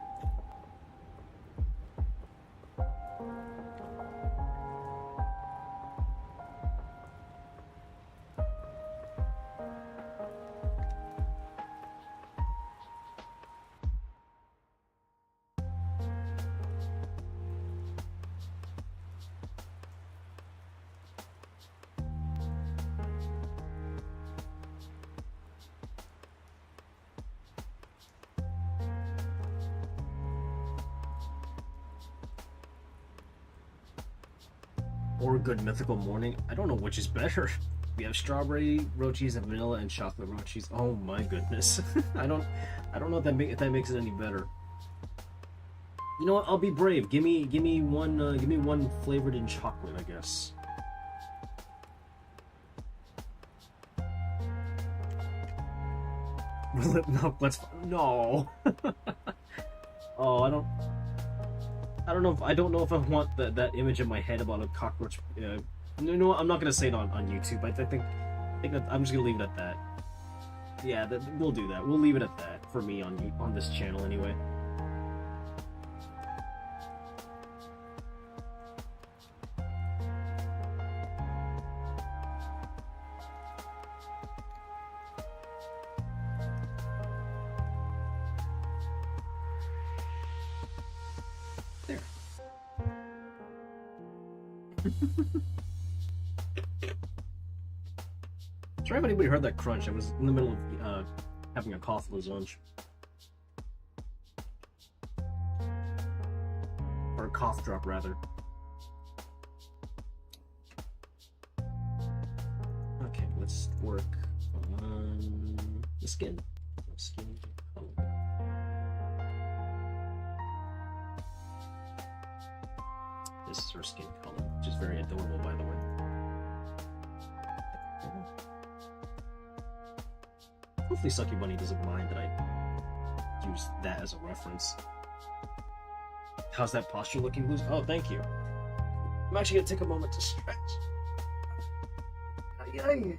Or Good Mythical Morning. I don't know which is better. We have strawberry rochis and vanilla and chocolate rochis. Oh my goodness. I don't know if that makes it any better. You know what? I'll be brave. Give me one flavored in chocolate, I guess. No, no. Oh, I don't know if I want that image in my head about a cockroach. No, I'm not gonna say it on YouTube. I think that I'm just gonna leave it at that. Yeah, we'll do that. We'll leave it at that for me on this channel anyway. There. Sorry if anybody heard that crunch. I was in the middle of having a cough lunch. Or a cough drop, rather. Okay, let's work on the skin. Skin color. This is her skin color, which is very adorable, by the way. Hopefully Sucky Bunny doesn't mind that I use that as a reference. How's that posture looking, Blues? Oh, thank you. I'm actually gonna take a moment to stretch. Ay, ay.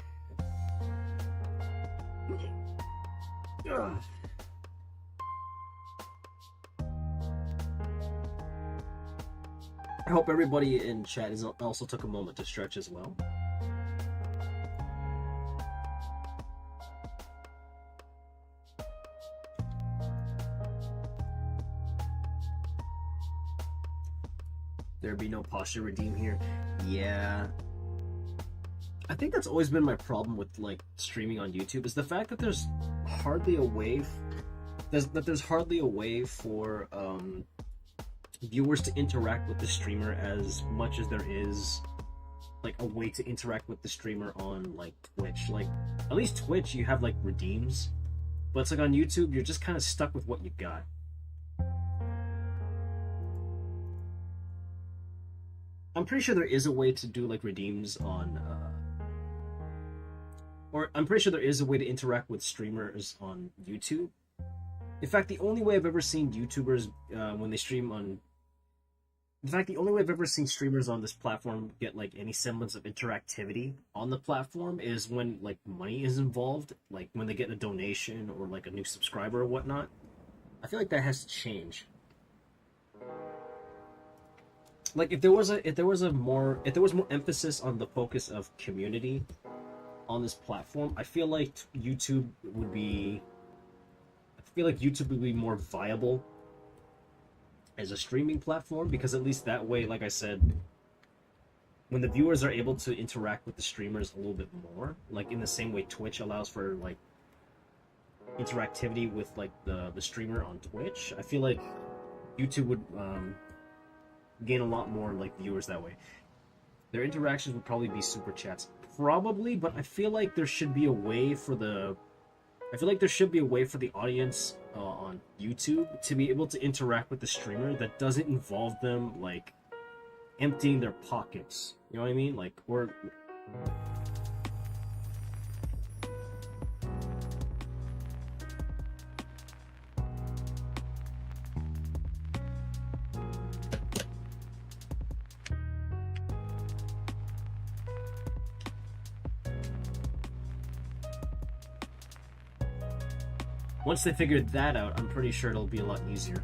I hope everybody in chat also took a moment to stretch as well. There'd be no posture redeem here. Yeah. I think that's always been my problem with like streaming on YouTube, is the fact that there's hardly a way there's hardly a way for viewers to interact with the streamer as much as there is like a way to interact with the streamer on like Twitch. Like at least Twitch you have like redeems, but it's like on YouTube you're just kind of stuck with what you got. I'm pretty sure there is a way to do like redeems on or I'm pretty sure there is a way to interact with streamers on YouTube. In fact, the only way I've ever seen YouTubers when they stream on in fact, the only way I've ever seen streamers on this platform get like any semblance of interactivity on the platform is when like money is involved, like when they get a donation or like a new subscriber or whatnot. I feel like that has to change. Like if there was more emphasis on the focus of community on this platform, I feel like YouTube would be more viable as a streaming platform, because at least that way, like I said, when the viewers are able to interact with the streamers a little bit more, like in the same way Twitch allows for like interactivity with like the streamer on Twitch, I feel like YouTube would gain a lot more like viewers that way. Their interactions would probably be super chats, probably, but I feel like there should be a way for the audience on YouTube to be able to interact with the streamer that doesn't involve them like emptying their pockets. You know what I mean? Like, or once they figure that out, I'm pretty sure it'll be a lot easier.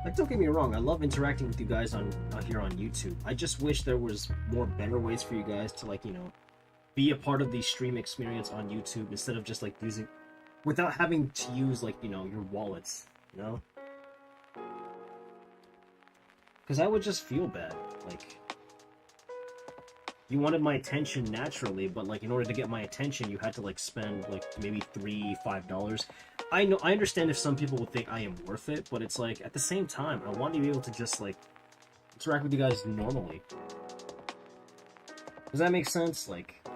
Like, don't get me wrong, I love interacting with you guys on here on YouTube. I just wish there was better ways for you guys to, like, you know, be a part of the stream experience on YouTube instead of just like using, without having to use like, you know, your wallets, you know? Because I would just feel bad. Like, you wanted my attention naturally, but like in order to get my attention, you had to like spend like maybe $3-5. I know, I understand if some people would think I am worth it, but it's like at the same time, I want to be able to just like interact with you guys normally. Does that make sense? Like,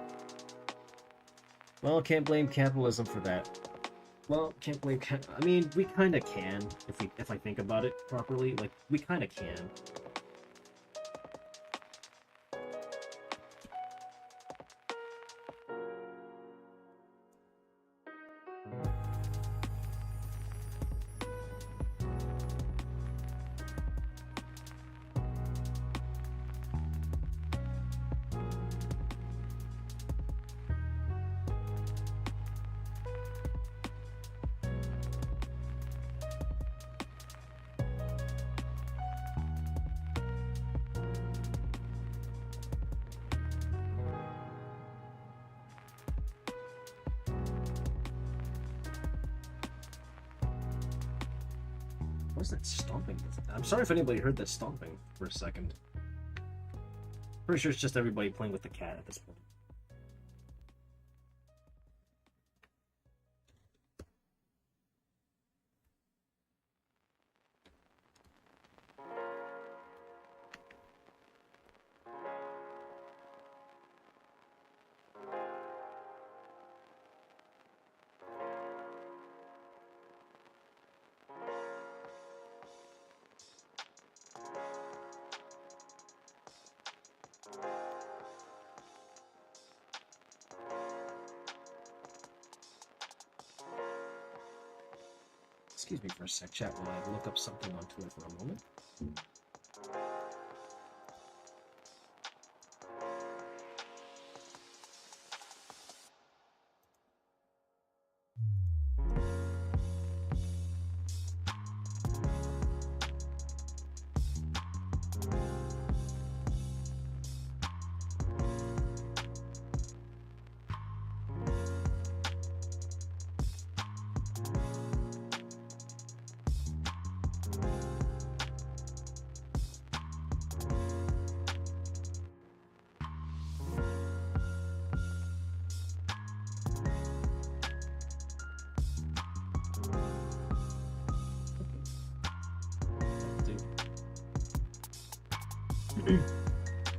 well, can't blame capitalism for that. Well, can't blame I mean, we kind of can if I think about it properly. Like, we kind of can. What's that stomping? I'm sorry if anybody heard that stomping for a second. Pretty sure it's just everybody playing with the cat at this point. Excuse me for a sec, chat, while I look up something on Twitter for a moment.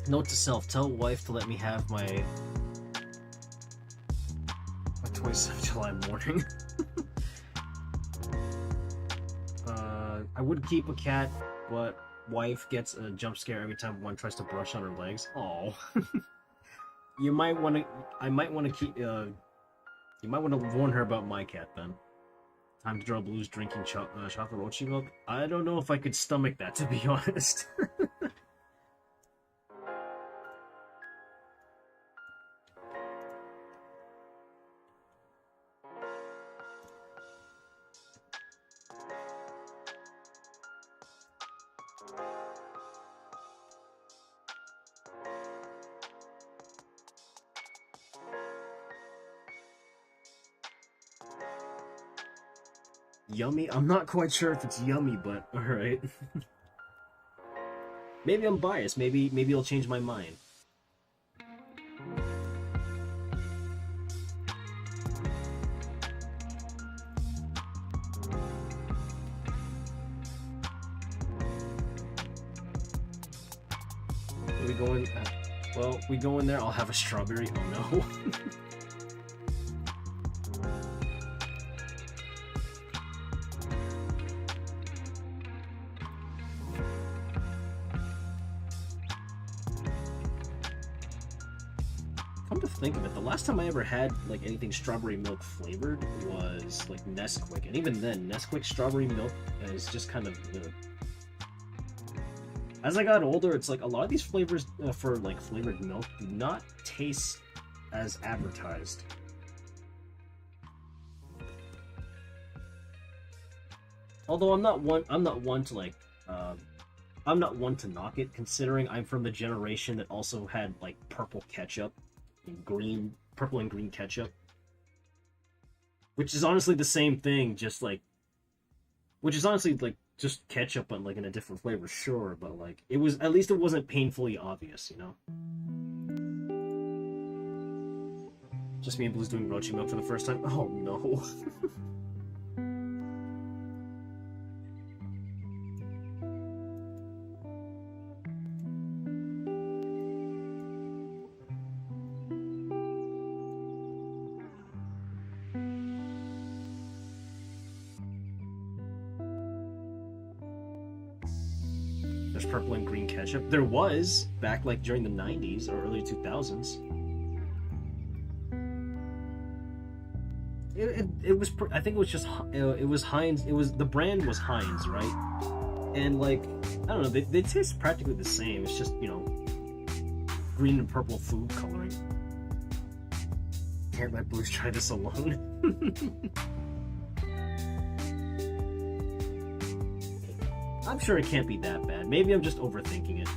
Note to self: tell wife to let me have my 27th July morning. I would keep a cat, but wife gets a jump scare every time one tries to brush on her legs. Oh, you might want to. I might want to keep. You might want to warn her about my cat then. Time to draw blues drinking chocolate mochi milk. I don't know if I could stomach that, to be honest. Yummy? I'm not quite sure if it's yummy, but alright. Maybe I'm biased. Maybe it'll change my mind. We go in. Well, we go in there. I'll have a strawberry. Oh no. Come to think of it, the last time I ever had like anything strawberry milk flavored was like Nesquik, and even then, Nesquik strawberry milk is just kind of. As I got older, it's like a lot of these flavors for like flavored milk do not taste as advertised. Although I'm not one to like, I'm not one to knock it, considering I'm from the generation that also had like purple ketchup. Purple and green ketchup, which is honestly the same thing, just like, which is honestly like just ketchup but like in a different flavor, sure, but like it was, at least it wasn't painfully obvious, you know. Just me and Blue's doing Rochi milk for the first time. Oh no. Purple and green ketchup. There was back like during the 90s or early 2000s. It was, I think it was just, it was Heinz. It was, the brand was Heinz, right? And like, I don't know, they taste practically the same. It's just, you know, green and purple food coloring. Can't let Blues try this alone. I'm sure it can't be that bad. Maybe I'm just overthinking it.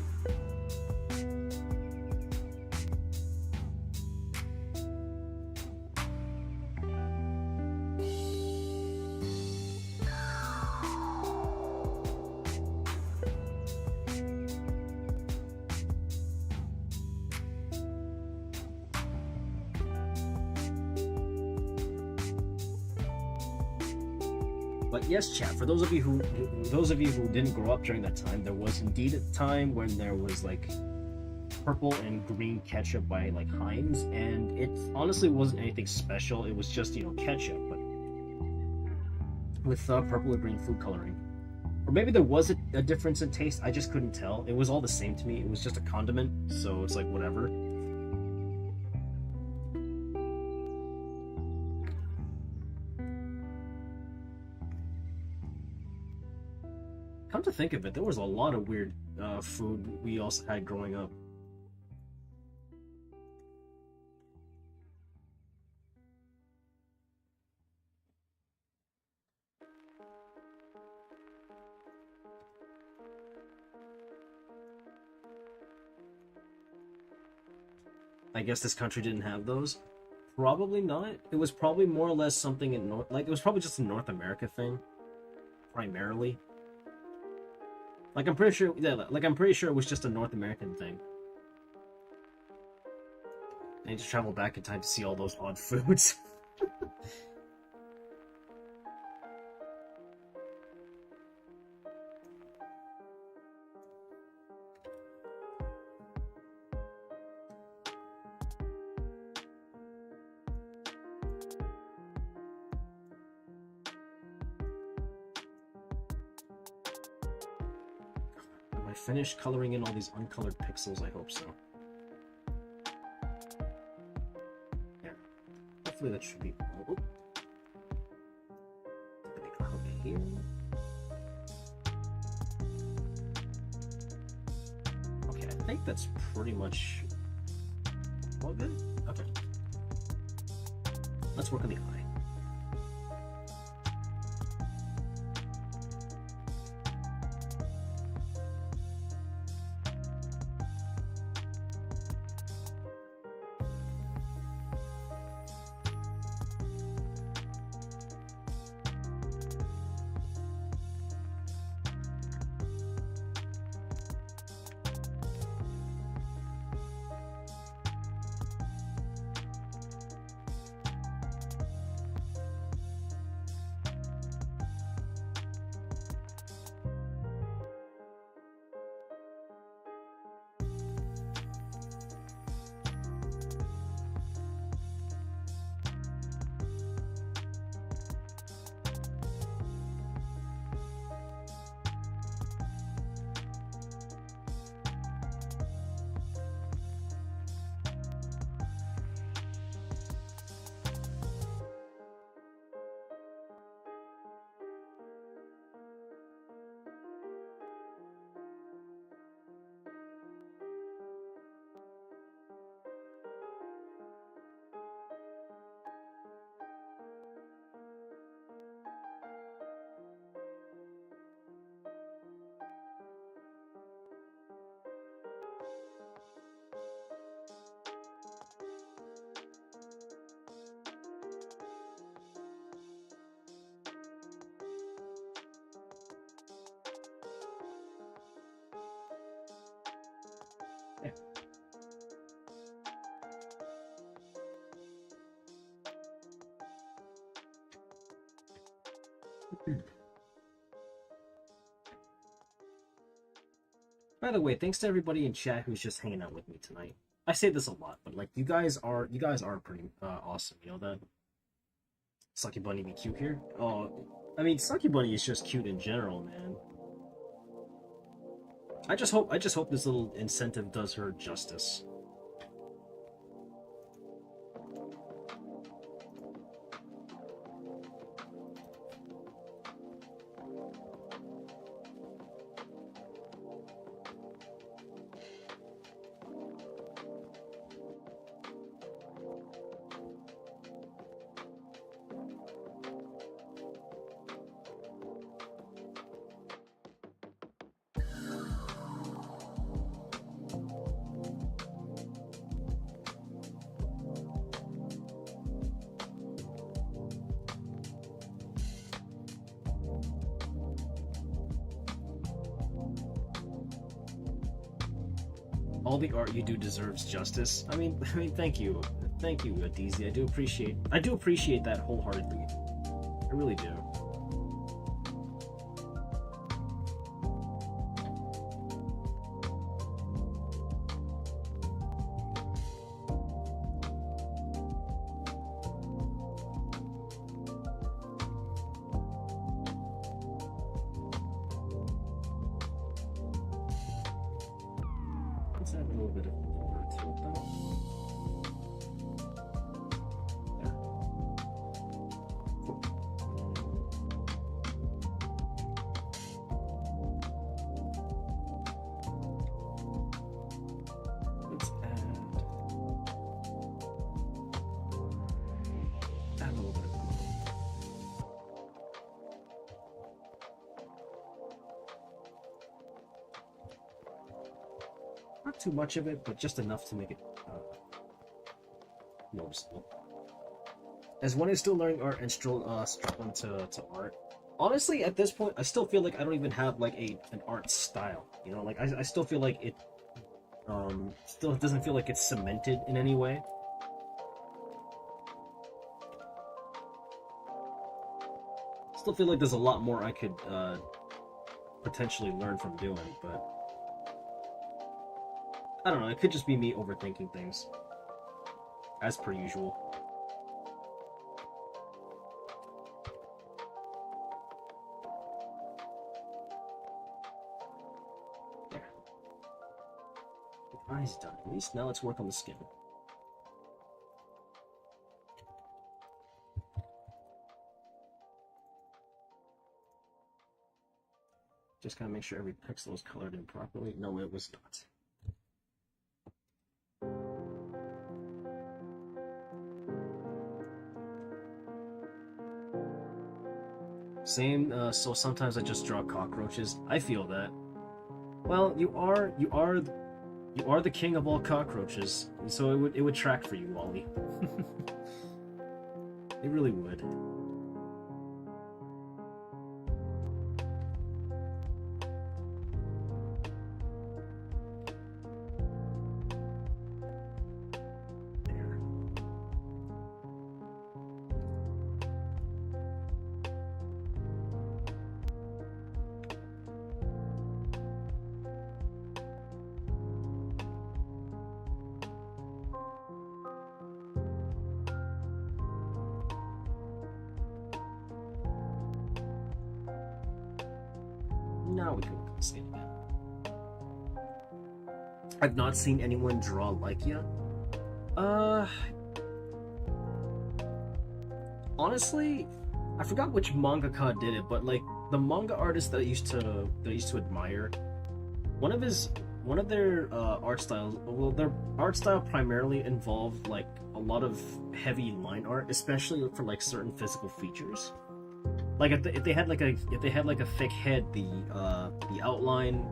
But yes, chat, for those of you who didn't grow up during that time, there was indeed a time when there was like purple and green ketchup by like Heinz, and it honestly wasn't anything special. It was just, you know, ketchup, but with purple and green food coloring. Or maybe there was a difference in taste. I just couldn't tell. It was all the same to me. It was just a condiment, so it's like whatever. Come to think of it, there was a lot of weird food we also had growing up. I guess this country didn't have those. Probably not. It was probably more or less something in it was probably just a North America thing, primarily. Like I'm pretty sure, yeah, like I'm pretty sure it was just a North American thing. I need to travel back in time to see all those odd foods. I finished coloring in all these uncolored pixels? I hope so. Yeah. Hopefully that should be... Oh. Okay, here. Okay, I think that's pretty much all good. Okay. Let's work on the eye. By the way, thanks to everybody in chat who's just hanging out with me tonight. I say this a lot, but like you guys are pretty awesome. You know that? Sucky Bunny be cute here. Oh, I mean Sucky Bunny is just cute in general, man. I just hope this little incentive does her justice. All the art you do deserves justice. I mean, thank you, DZ. I do appreciate that wholeheartedly. I really do. Let's add a little bit of blur to it, though. There. Cool. Let's add a little bit of blue. Not too much of it, but just enough to make it noticeable. As one is still learning art and struggling to art, honestly, at this point, I still feel like I don't even have like an art style. You know, like I still feel like it still doesn't feel like it's cemented in any way. Still feel like there's a lot more I could potentially learn from doing, but I don't know, it could just be me overthinking things. As per usual. There. Eyes done. At least now let's work on the skin. Just gotta make sure every pixel is colored in properly. No, it was not. Same, so sometimes I just draw cockroaches. I feel that. Well, you are the king of all cockroaches, so it would track for you, Wally. It really would. Now we can look at the skin again. I've not seen anyone draw like yet. Honestly, I forgot which mangaka did it, but like the manga artist that I used to admire, one of their art styles. Well, their art style primarily involved like a lot of heavy line art, especially for like certain physical features. Like if they had like a thick head, the outline,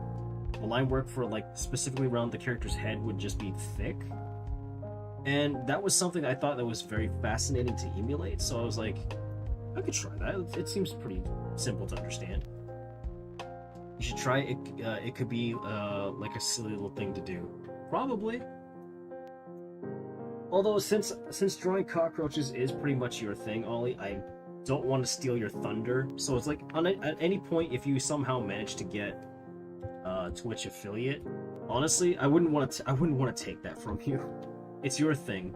the line work for like specifically around the character's head would just be thick, and that was something I thought that was very fascinating to emulate. So I was like, I could try that. It seems pretty simple to understand. You should try it. It could be like a silly little thing to do, probably. Although since drawing cockroaches is pretty much your thing, Ollie, I don't want to steal your thunder. So it's like at any point, if you somehow manage to get Twitch affiliate, honestly, I wouldn't want to take that from you. It's your thing.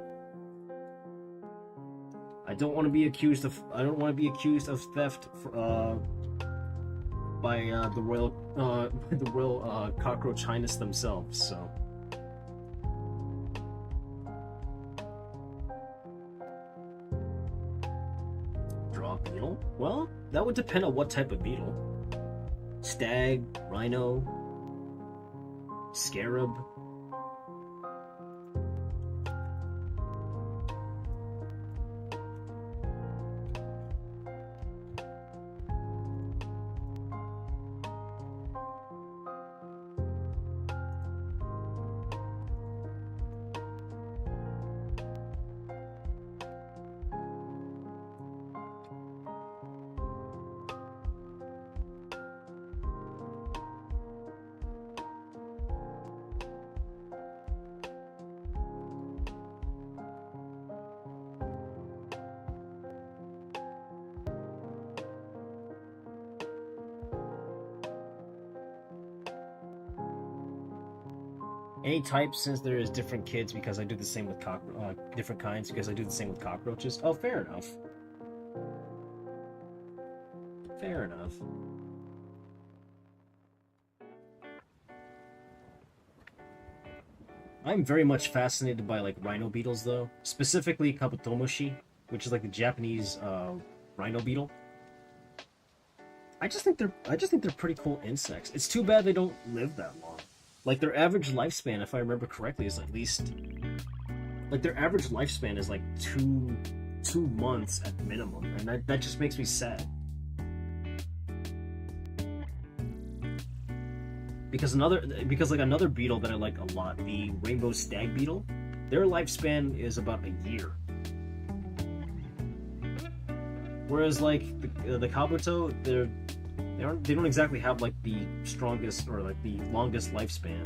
I don't want to be accused of theft by the royal cockroach highness themselves. So. Beetle? Well, that would depend on what type of beetle. Stag, rhino, scarab. Any type, since there is different kids, because I do the same with different kinds, because I do the same with cockroaches. Oh, fair enough. Fair enough. I'm very much fascinated by like rhino beetles, though, specifically kabutomushi, which is like the Japanese rhino beetle. I just think they're pretty cool insects. It's too bad they don't live that long. Like their average lifespan, if I remember correctly, is at least like their average lifespan is like two months at minimum, and that just makes me sad. Because another beetle that I like a lot, the rainbow stag beetle, their lifespan is about a year. Whereas like the kabuto, they don't exactly have like the strongest or like the longest lifespan.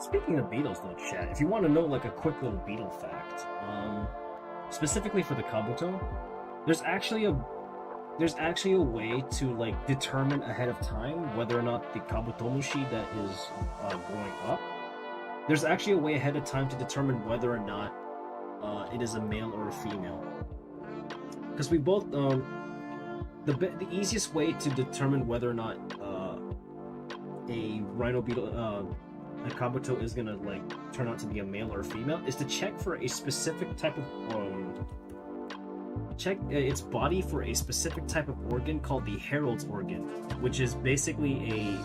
Speaking of beetles, though, chat, if you want to know like a quick little beetle fact, specifically for the kabuto, there's actually a way to like determine ahead of time whether or not the kabutomushi that is growing up. There's actually a way ahead of time to determine whether or not it is a male or a female. Because we both the easiest way to determine whether or not a rhino beetle a kabuto is gonna like turn out to be a male or a female is to check for a specific type of check its body for a specific type of organ called the Herald's organ, which is basically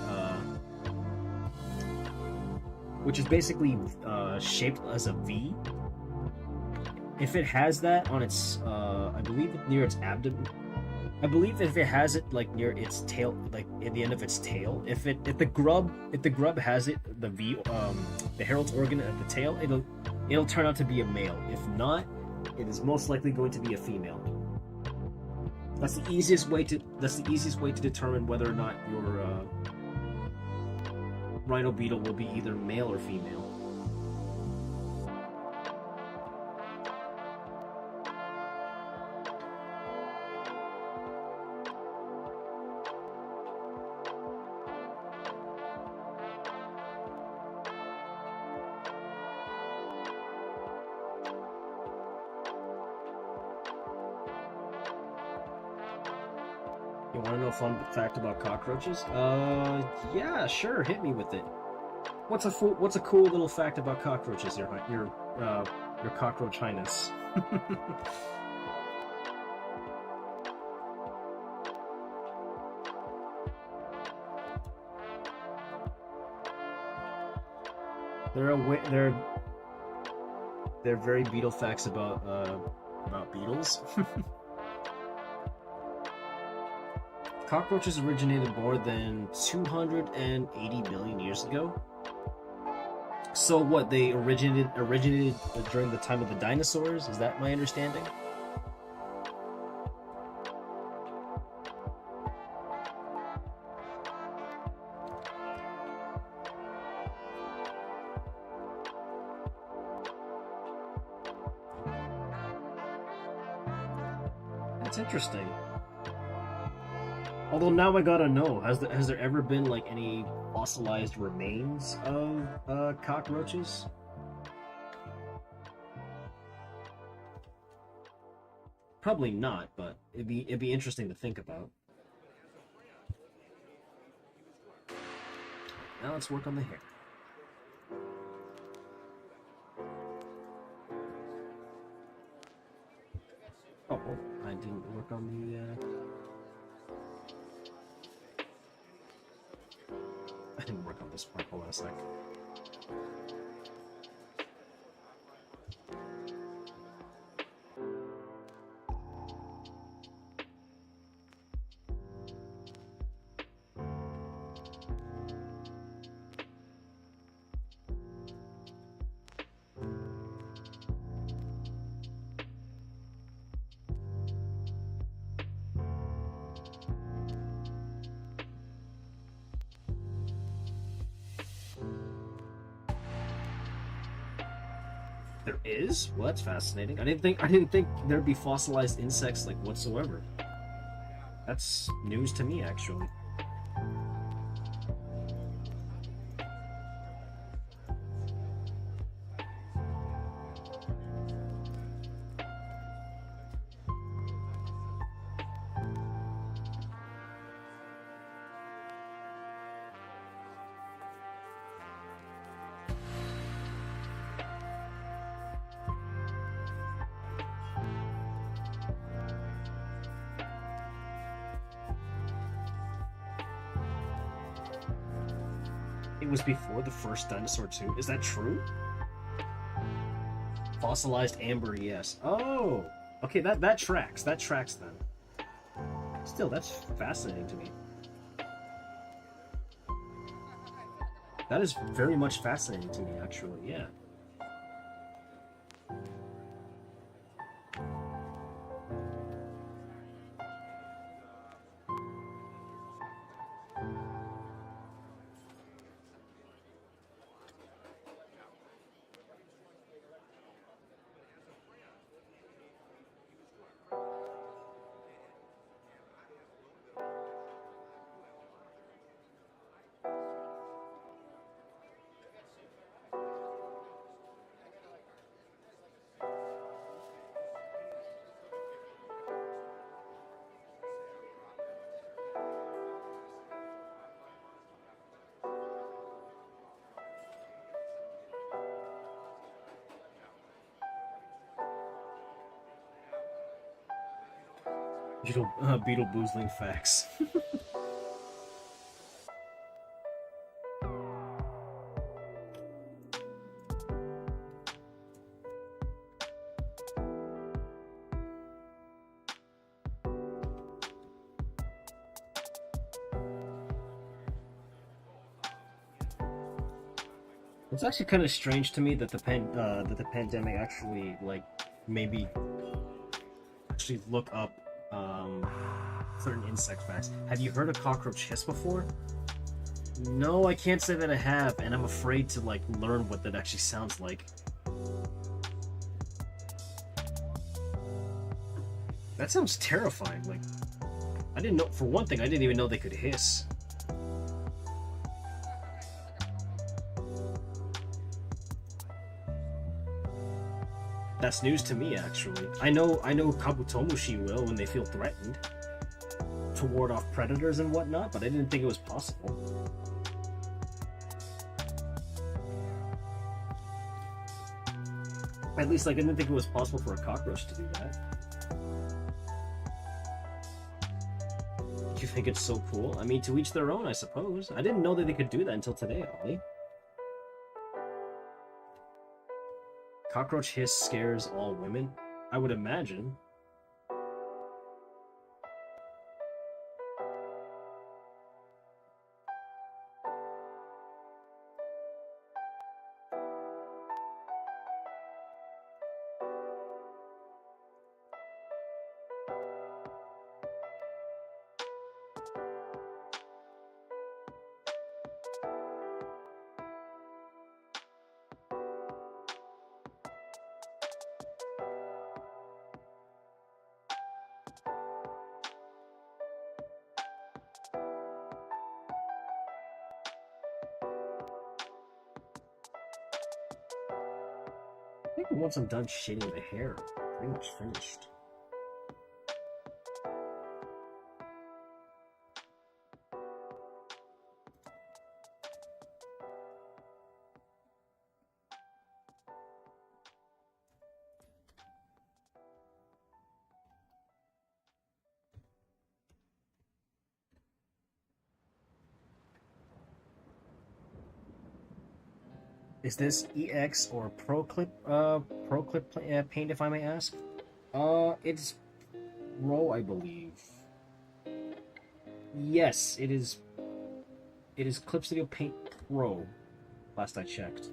shaped as a V. If it has that on its, I believe near its abdomen. I believe if it has it like near its tail, like at the end of its tail, if the grub has it, the Herald's organ at the tail, it'll turn out to be a male. If not, it is most likely going to be a female. That's the easiest way to determine whether or not your rhino beetle will be either male or female. You want to know a fun fact about cockroaches? Yeah, sure. Hit me with it. What's a cool little fact about cockroaches, your cockroach highness? They're very beetle facts about beetles. Cockroaches originated more than 280 million years ago. So what, they originated during the time of the dinosaurs? Is that my understanding? That's interesting. Although now I gotta know, has there ever been like any fossilized remains of cockroaches? Probably not, but it'd be interesting to think about. Now let's work on the hair. Oh, I didn't work on the. I didn't work on this part. Hold on a sec. There is? Well, that's fascinating. I didn't think there'd be fossilized insects like whatsoever. That's news to me, actually. It was before the first dinosaur too. Is that true? Fossilized amber, yes. Oh, okay. That tracks. That tracks then. Still, that's fascinating to me. That is very much fascinating to me, actually. Yeah. Beetle-Boozling facts. It's actually kind of strange to me that the pandemic actually like maybe actually look up certain insect facts. Have you heard a cockroach hiss before? No, I can't say that I have, and I'm afraid to like learn what that actually sounds like. That sounds terrifying. Like, I didn't know. For one thing, I didn't even know they could hiss. That's news to me, actually. I know kabutomushi will when they feel threatened to ward off predators and whatnot, but I didn't think it was possible. At least, like, I didn't think it was possible for a cockroach to do that. You think it's so cool? I mean, to each their own, I suppose. I didn't know that they could do that until today, Ollie. Cockroach hiss scares all women? I would imagine. I think once I'm done shading the hair, I'm pretty much finished. Is this EX or ProClip paint, if I may ask? It's Pro, I believe. Yes, it is. It is Clip Studio Paint Pro. Last I checked.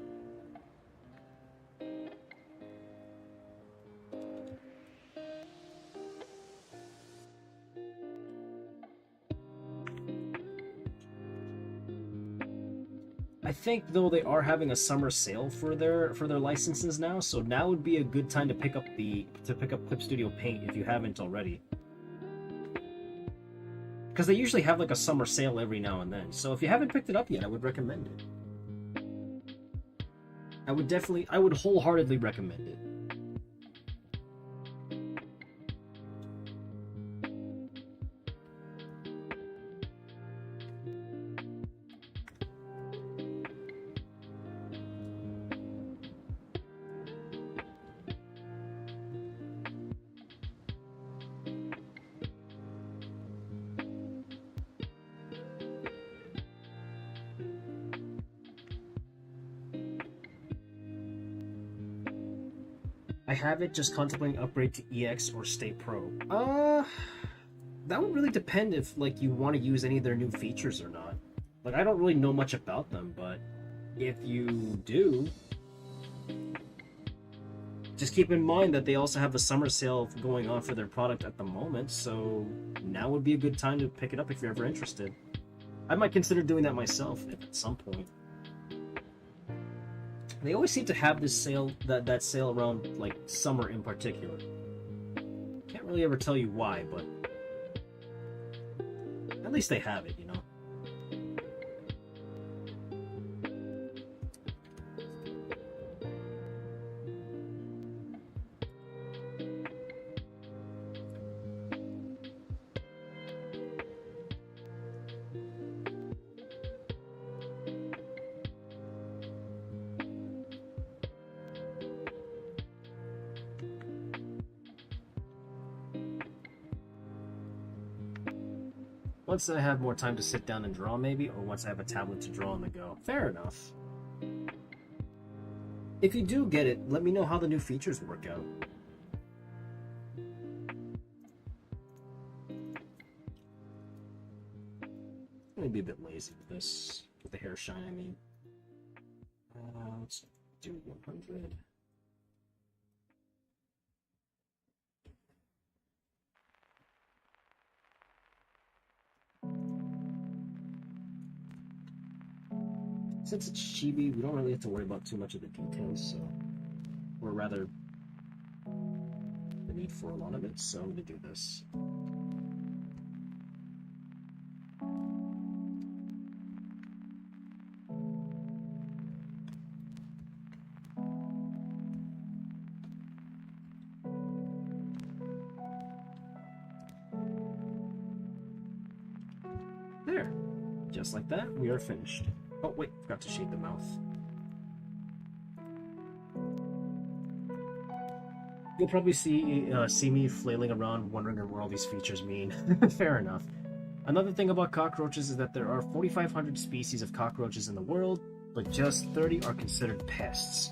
I think though they are having a summer sale for their licenses now, so now would be a good time to pick up Clip Studio Paint if you haven't already. Because they usually have like a summer sale every now and then. So if you haven't picked it up yet, I would recommend it. I would wholeheartedly recommend it. I have it, just contemplating upgrade to EX or stay Pro. That would really depend if like you want to use any of their new features or not. Like, I don't really know much about them, but if you do, just keep in mind that they also have a summer sale going on for their product at the moment, so now would be a good time to pick it up if you're ever interested. I might consider doing that myself at some point. They always seem to have this sale, that sale around like summer in particular. Can't really ever tell you why, but at least they have it, you know. Once I have more time to sit down and draw, maybe, or once I have a tablet to draw on the go. Fair enough. If you do get it, let me know how the new features work out. I'm gonna be a bit lazy with this, with the hair shine, I mean. Let's do 100. Since it's chibi, we don't really have to worry about too much of the details, so... Or rather, the need for a lot of it, so I'm gonna do this. There. Just like that, we are finished. Oh wait, forgot to shade the mouth. You'll probably see me flailing around wondering what all these features mean. Fair enough. Another thing about cockroaches is that there are 4,500 species of cockroaches in the world, but just 30 are considered pests.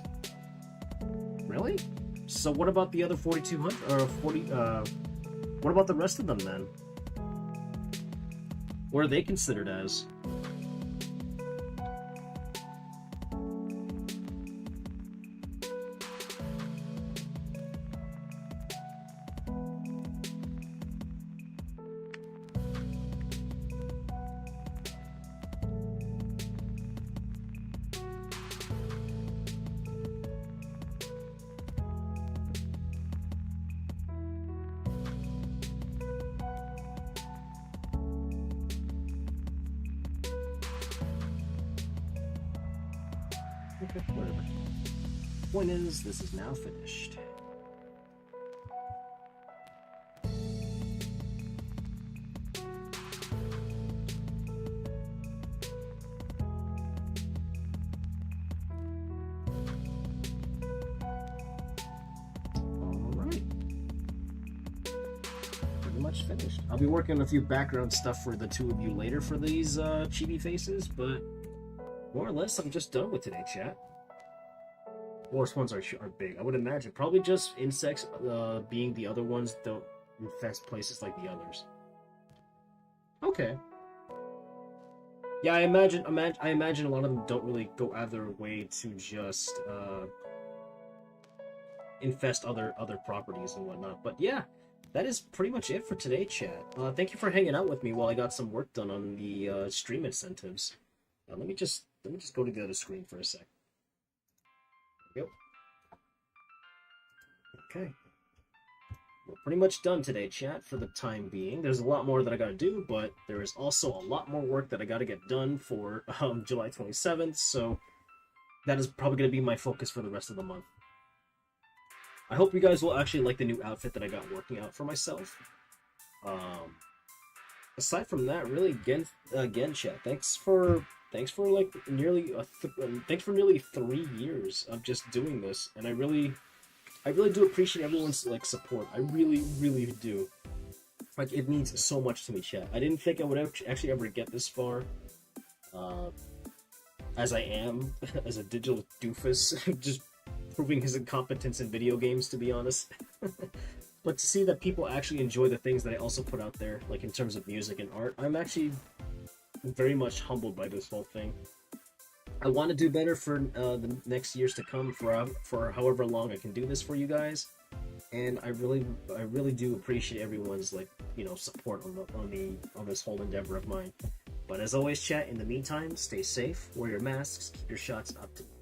Really? So what about the other 4,200 or 40? What about the rest of them then? What are they considered as? Okay, whatever. Point is, this is now finished. Alright. Pretty much finished. I'll be working on a few background stuff for the two of you later for these chibi faces, but more or less, I'm just done with today, chat. Worst ones are big, I would imagine. Probably just insects being the other ones don't infest places like the others. Okay. Yeah, I imagine a lot of them don't really go out of their way to just infest other properties and whatnot. But yeah, that is pretty much it for today, chat. Thank you for hanging out with me while I got some work done on the stream incentives. Let me just go to the other screen for a sec. There we go. Okay. We're pretty much done today, chat, for the time being. There's a lot more that I gotta do, but there is also a lot more work that I gotta get done for July 27th, so that is probably gonna be my focus for the rest of the month. I hope you guys will actually like the new outfit that I got working out for myself. Aside from that, really, again, chat, thanks for like nearly thanks for nearly 3 years of just doing this, and I really do appreciate everyone's like support. I really do. Like, it means so much to me, chat. I didn't think I would actually ever get this far, as I am, as a digital doofus, just proving his incompetence in video games, to be honest. But to see that people actually enjoy the things that I also put out there, like in terms of music and art, I'm actually very much humbled by this whole thing. I want to do better for the next years to come, for however long I can do this for you guys, and I really do appreciate everyone's, like, you know, support on this whole endeavor of mine. But as always, chat, in the meantime, stay safe, wear your masks,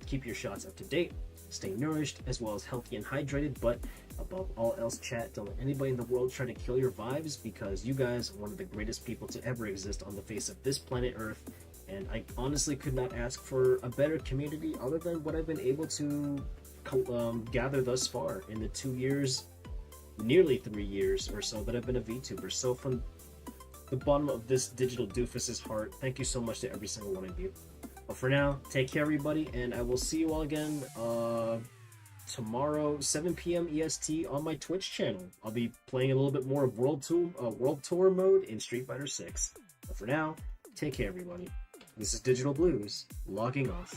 keep your shots up to date, stay nourished as well as healthy and hydrated. But above all else, chat, don't let anybody in the world try to kill your vibes, because you guys are one of the greatest people to ever exist on the face of this planet Earth. And I honestly could not ask for a better community other than what I've been able to gather thus far in the 2 years, nearly 3 years or so that I've been a VTuber. So from the bottom of this digital doofus's heart, thank you so much to every single one of you. But for now, take care, everybody, and I will see you all again tomorrow, 7 p.m. EST on my Twitch channel. I'll be playing a little bit more of World Tour mode in Street Fighter 6. But for now, take care, everybody. This is Digital-Bluez, logging off.